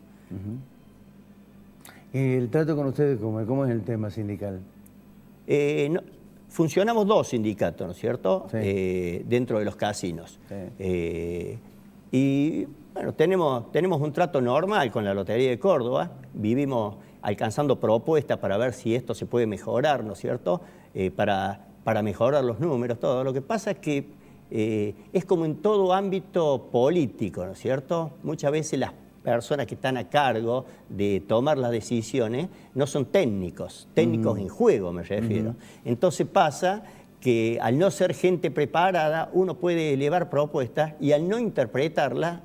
Speaker 1: ¿El trato con ustedes cómo es el tema sindical?
Speaker 6: Funcionamos 2 sindicatos, ¿no es cierto? Sí. Dentro de los casinos.
Speaker 1: Sí.
Speaker 6: Y bueno, tenemos un trato normal con la Lotería de Córdoba. Vivimos alcanzando propuestas para ver si esto se puede mejorar, ¿no es cierto? Para para mejorar los números, todo. Lo que pasa es que es como en todo ámbito político, ¿no es cierto? Muchas veces las personas que están a cargo de tomar las decisiones no son técnicos en juego me refiero. Entonces pasa que al no ser gente preparada, uno puede elevar propuestas y al no interpretarlas,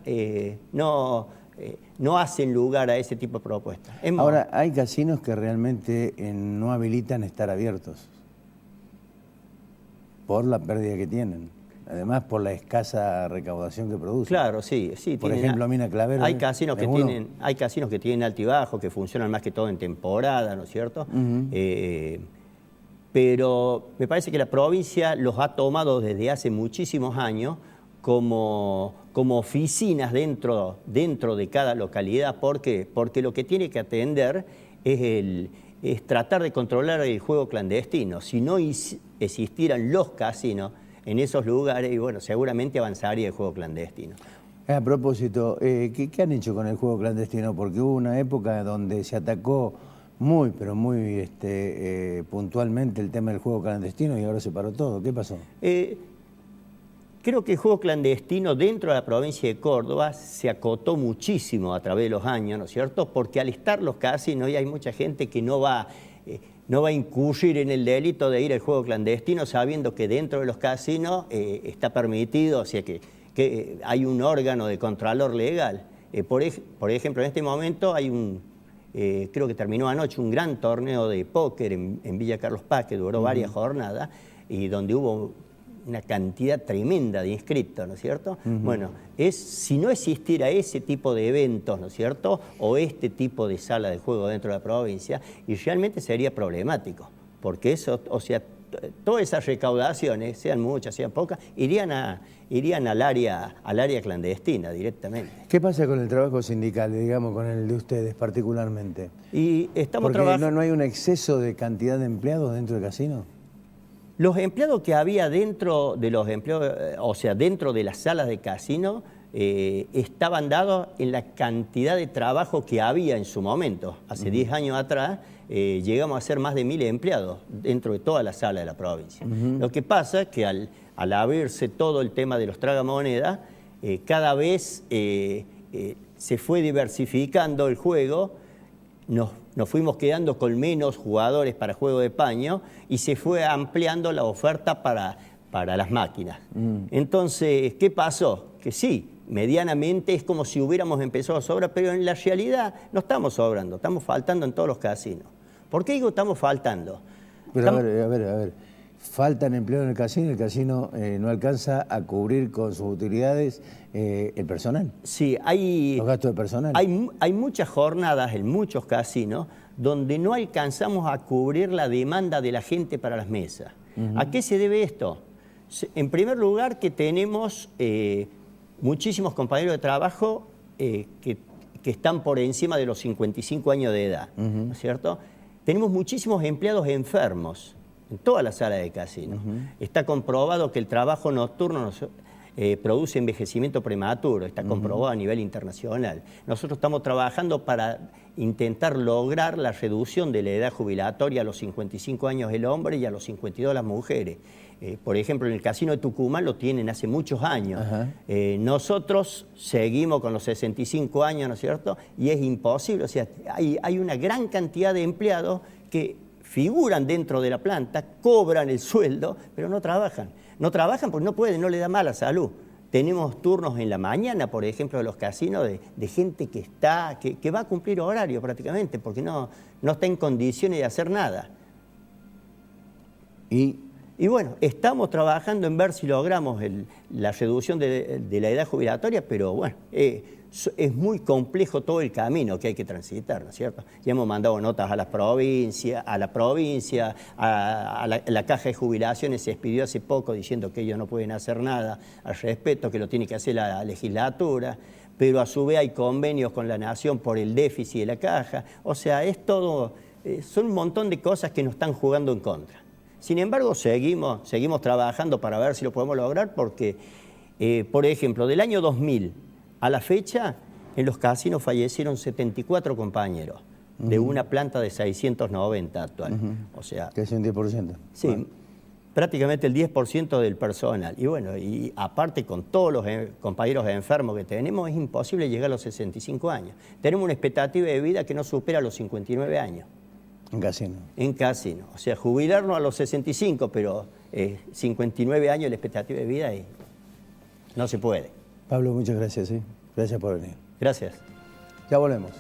Speaker 6: no hacen lugar a ese tipo de propuestas.
Speaker 1: Ahora, hay casinos que realmente no habilitan estar abiertos por la pérdida que tienen. Además, por la escasa recaudación que producen.
Speaker 6: Claro, sí.
Speaker 1: Por ejemplo, Mina Clavero.
Speaker 6: Hay casinos que tienen altibajo, que funcionan más que todo en temporada, ¿no es cierto? Pero me parece que la provincia los ha tomado desde hace muchísimos años como oficinas dentro de cada localidad. ¿Por qué? Porque lo que tiene que atender es tratar de controlar el juego clandestino. Si no existieran los casinos en esos lugares, y bueno, seguramente avanzaría el juego clandestino.
Speaker 1: A propósito, ¿qué han hecho con el juego clandestino? Porque hubo una época donde se atacó muy puntualmente el tema del juego clandestino y ahora se paró todo. ¿Qué pasó?
Speaker 6: Creo que el juego clandestino dentro de la provincia de Córdoba se acotó muchísimo a través de los años, ¿no es cierto? Porque al estar los casinos y hay mucha gente que no va a incurrir en el delito de ir al juego clandestino sabiendo que dentro de los casinos está permitido, o sea que hay un órgano de contralor legal. Por ejemplo, en este momento hay creo que terminó anoche un gran torneo de póker en Villa Carlos Paz que duró varias jornadas y donde hubo una cantidad tremenda de inscritos, ¿no es cierto? Bueno, si no existiera ese tipo de eventos, ¿no es cierto?, o este tipo de sala de juego dentro de la provincia, y realmente sería problemático, porque eso, o sea, todas esas recaudaciones, sean muchas, sean pocas, irían al área clandestina directamente.
Speaker 1: ¿Qué pasa con el trabajo sindical, digamos, con el de ustedes particularmente?
Speaker 6: Y estamos
Speaker 1: Porque ¿no hay un exceso de cantidad de empleados dentro del casino?
Speaker 6: Los empleados que había dentro de los empleados, o sea, dentro de las salas de casino, estaban dados en la cantidad de trabajo que había en su momento. Hace 10 años atrás llegamos a ser más de 1000 empleados dentro de toda la sala de la provincia. Lo que pasa es que al abrirse todo el tema de los tragamonedas, cada vez se fue diversificando el juego, nos fuimos quedando con menos jugadores para juego de paño y se fue ampliando la oferta para las máquinas. Entonces, ¿qué pasó? Que sí, medianamente es como si hubiéramos empezado a sobrar, pero en la realidad no estamos sobrando, estamos faltando en todos los casinos. ¿Por qué digo estamos faltando?
Speaker 1: Pero a ver, faltan empleados en el casino no alcanza a cubrir con sus utilidades el personal.
Speaker 6: Sí,
Speaker 1: los gastos de personal.
Speaker 6: Hay muchas jornadas en muchos casinos donde no alcanzamos a cubrir la demanda de la gente para las mesas. ¿A qué se debe esto? En primer lugar, que tenemos muchísimos compañeros de trabajo que están por encima de los 55 años de edad, ¿no es cierto? Tenemos muchísimos empleados enfermos en toda la sala de casino. Está comprobado que el trabajo nocturno produce envejecimiento prematuro, está comprobado a nivel internacional. Nosotros estamos trabajando para intentar lograr la reducción de la edad jubilatoria a los 55 años el hombre y a los 52 las mujeres. Por ejemplo, en el casino de Tucumán lo tienen hace muchos años. Nosotros seguimos con los 65 años, ¿no es cierto? Y es imposible, o sea, hay una gran cantidad de empleados que figuran dentro de la planta, cobran el sueldo, pero no trabajan. No trabajan porque no pueden, no les da mala salud. Tenemos turnos en la mañana, por ejemplo, de los casinos de gente que va a cumplir horario prácticamente, porque no está en condiciones de hacer nada. Y bueno, estamos trabajando en ver si logramos la reducción de la edad jubilatoria, pero bueno, es muy complejo todo el camino que hay que transitar, ¿no es cierto? Ya hemos mandado notas a la provincia, a la Caja de Jubilaciones se expidió hace poco diciendo que ellos no pueden hacer nada al respecto, que lo tiene que hacer la legislatura, pero a su vez hay convenios con la Nación por el déficit de la Caja. O sea, es todo, son un montón de cosas que nos están jugando en contra. Sin embargo, seguimos trabajando para ver si lo podemos lograr porque, por ejemplo, del año 2000 a la fecha, en los casinos fallecieron 74 compañeros de una planta de 690 actual. O sea,
Speaker 1: que es un 10%.
Speaker 6: Sí. prácticamente el 10% del personal. Y bueno, y aparte con todos los compañeros enfermos que tenemos, es imposible llegar a los 65 años. Tenemos una expectativa de vida que no supera los 59 años.
Speaker 1: En casi no.
Speaker 6: En casi no. O sea, jubilarnos a los 65, pero 59 años la expectativa de vida y no se puede.
Speaker 1: Pablo, muchas gracias. Gracias por venir.
Speaker 6: Gracias.
Speaker 1: Ya volvemos.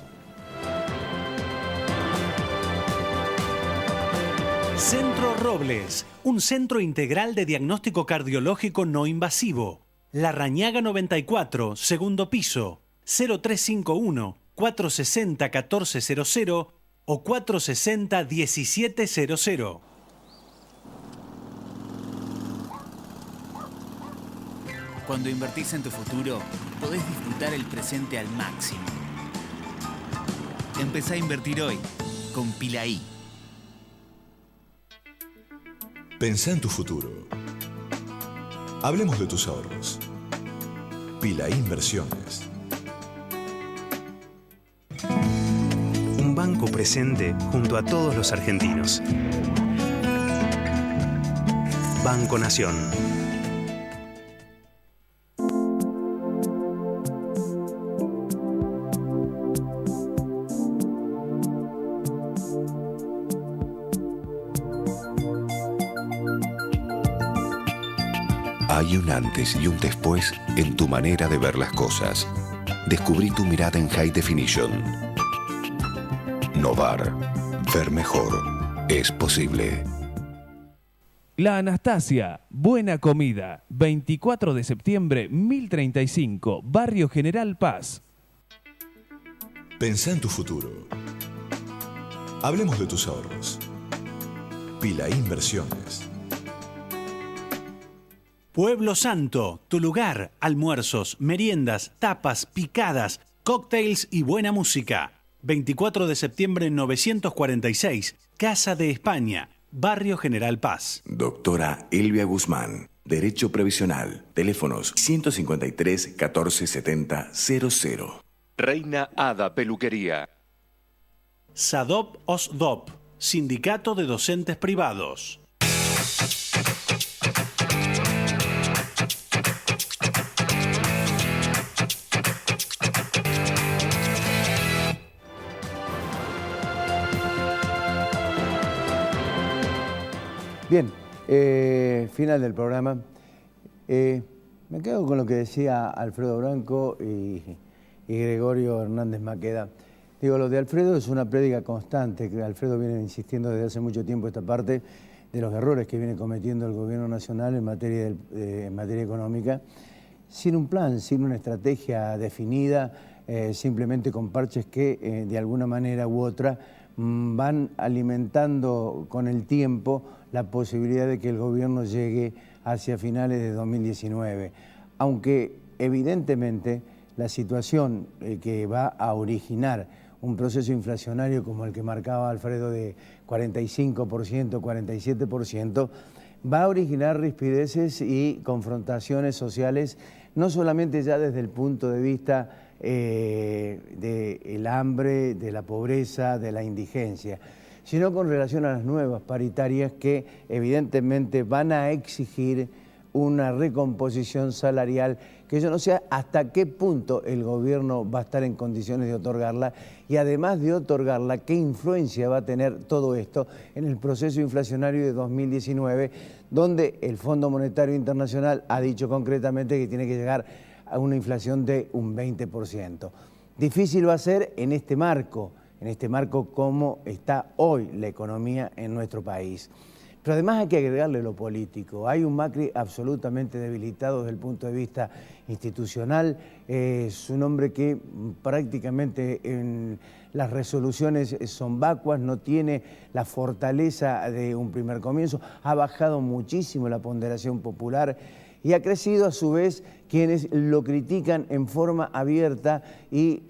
Speaker 2: Centro Robles, un centro integral de diagnóstico cardiológico no invasivo. La Rañaga 94, segundo piso, 0351-460-1400 o 460-1700.
Speaker 5: Cuando invertís en tu futuro, podés disfrutar el presente al máximo. Empezá a invertir hoy con Pilaí.
Speaker 19: Pensá en tu futuro. Hablemos de tus ahorros. Pilaí Inversiones.
Speaker 3: Un banco presente junto a todos los argentinos. Banco Nación.
Speaker 4: Hay un antes y un después en tu manera de ver las cosas. Descubrí tu mirada en High Definition. Novar. Ver mejor. Es posible.
Speaker 15: La Anastasia, buena comida, 24 de septiembre, 1035, Barrio General Paz.
Speaker 19: Pensá en tu futuro. Hablemos de tus ahorros. Pilaí Inversiones.
Speaker 2: Pueblo Santo, tu lugar, almuerzos, meriendas, tapas, picadas, cócteles y buena música. 24 de septiembre 946, Casa de España, Barrio General Paz.
Speaker 7: Doctora Elvia Guzmán, Derecho Previsional, teléfonos 153 1470 00.
Speaker 8: Reina Hada Peluquería.
Speaker 2: SADOP OSDOP, Sindicato de Docentes Privados.
Speaker 1: Bien, final del programa. Me quedo con lo que decía Alfredo Branco y Gregorio Hernández Maqueda. Digo, lo de Alfredo es una prédica constante, que Alfredo viene insistiendo desde hace mucho tiempo esta parte de los errores que viene cometiendo el gobierno nacional en materia económica, sin un plan, sin una estrategia definida, simplemente con parches que de alguna manera u otra van alimentando con el tiempo la posibilidad de que el gobierno llegue hacia finales de 2019. Aunque evidentemente la situación que va a originar un proceso inflacionario como el que marcaba Alfredo de 45%, 47%, va a originar rispideces y confrontaciones sociales, no solamente ya desde el punto de vista del hambre, de la pobreza, de la indigencia, sino con relación a las nuevas paritarias que evidentemente van a exigir una recomposición salarial que yo no sé hasta qué punto el gobierno va a estar en condiciones de otorgarla y además de otorgarla, qué influencia va a tener todo esto en el proceso inflacionario de 2019, donde el Fondo Monetario Internacional ha dicho concretamente que tiene que llegar a una inflación de un 20%. Difícil va a ser en este marco como está hoy la economía en nuestro país. Pero además hay que agregarle lo político. Hay un Macri absolutamente debilitado desde el punto de vista institucional. Es un hombre que prácticamente en las resoluciones son vacuas, no tiene la fortaleza de un primer comienzo. Ha bajado muchísimo la ponderación popular y ha crecido a su vez quienes lo critican en forma abierta y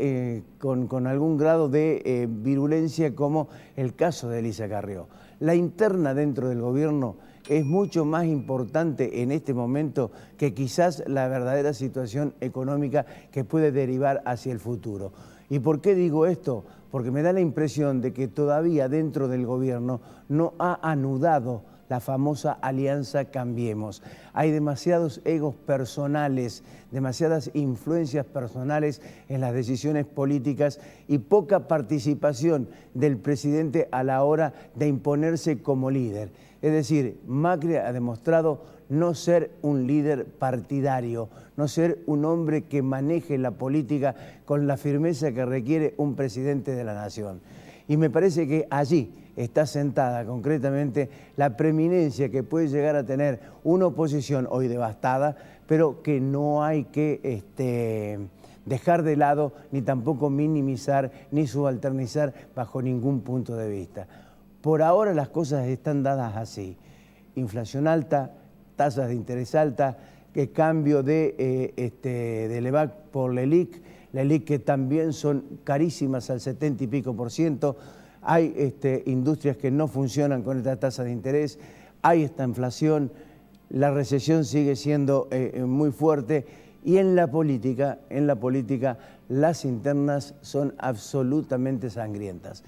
Speaker 1: con algún grado de virulencia, como el caso de Elisa Carrió. La interna dentro del gobierno es mucho más importante en este momento que quizás la verdadera situación económica que puede derivar hacia el futuro. ¿Y por qué digo esto? Porque me da la impresión de que todavía dentro del gobierno no ha anudado la famosa Alianza Cambiemos. Hay demasiados egos personales, demasiadas influencias personales en las decisiones políticas y poca participación del presidente a la hora de imponerse como líder. Es decir, Macri ha demostrado no ser un líder partidario, no ser un hombre que maneje la política con la firmeza que requiere un presidente de la nación. Y me parece que allí está sentada concretamente la preeminencia que puede llegar a tener una oposición hoy devastada, pero que no hay que dejar de lado ni tampoco minimizar ni subalternizar bajo ningún punto de vista. Por ahora las cosas están dadas así. Inflación alta, tasas de interés altas, cambio de LEVAC por LELIQ, que también son carísimas al 70 y pico %. Hay industrias que no funcionan con esta tasa de interés, hay esta inflación, la recesión sigue siendo muy fuerte y en la política las internas son absolutamente sangrientas.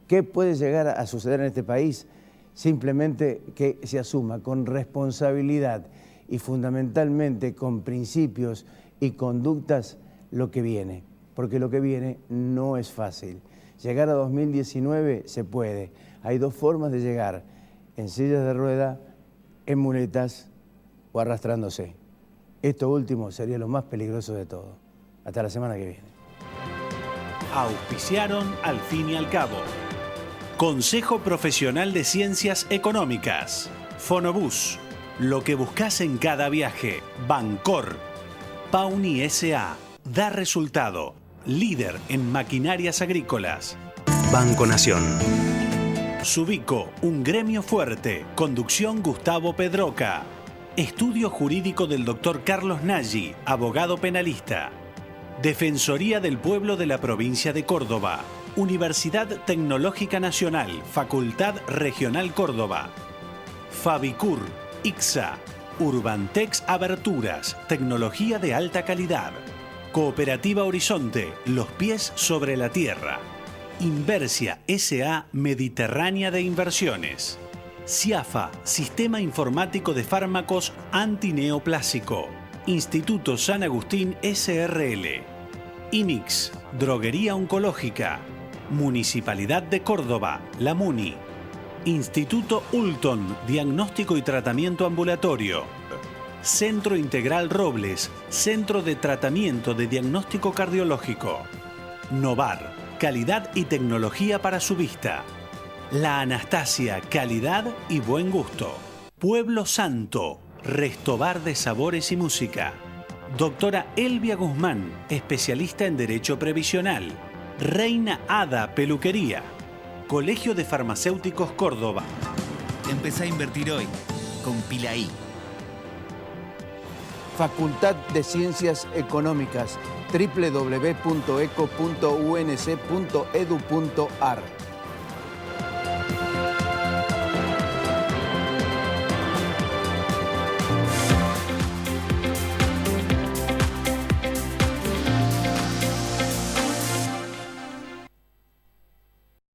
Speaker 1: ¿Qué puede llegar a suceder en este país? Simplemente que se asuma con responsabilidad y fundamentalmente con principios y conductas lo que viene, porque lo que viene no es fácil. Llegar a 2019 se puede. Hay dos formas de llegar, en sillas de rueda, en muletas o arrastrándose. Esto último sería lo más peligroso de todo. Hasta la semana que viene.
Speaker 2: Auspiciaron Al Fin y al Cabo. Consejo Profesional de Ciencias Económicas. Fonobús. Lo que buscas en cada viaje. Bancor. Pauni S.A. Da resultado. Líder en maquinarias agrícolas.
Speaker 3: Banco Nación.
Speaker 2: Subico, un gremio fuerte. Conducción Gustavo Pedroca. Estudio jurídico del Dr. Carlos Nagy, abogado penalista. Defensoría del Pueblo de la Provincia de Córdoba. Universidad Tecnológica Nacional, Facultad Regional Córdoba. Fabicur, ICSA, Urbantex Aberturas, tecnología de alta calidad. Cooperativa Horizonte, los pies sobre la tierra. Inversia S.A. Mediterránea de Inversiones. CIAFA, Sistema Informático de Fármacos Antineoplásico. Instituto San Agustín S.R.L. INIX, Droguería Oncológica. Municipalidad de Córdoba, la MUNI. Instituto Ulton, Diagnóstico y Tratamiento Ambulatorio. Centro Integral Robles, Centro de Tratamiento de Diagnóstico Cardiológico. Novar, calidad y tecnología para su vista. La Anastasia, calidad y buen gusto. Pueblo Santo, Restobar de Sabores y Música. Doctora Elvia Guzmán, especialista en Derecho Previsional. Reina Ada Peluquería. Colegio de Farmacéuticos Córdoba.
Speaker 5: Empezá a invertir hoy con Pilaí.
Speaker 1: Facultad de Ciencias Económicas, www.eco.unc.edu.ar.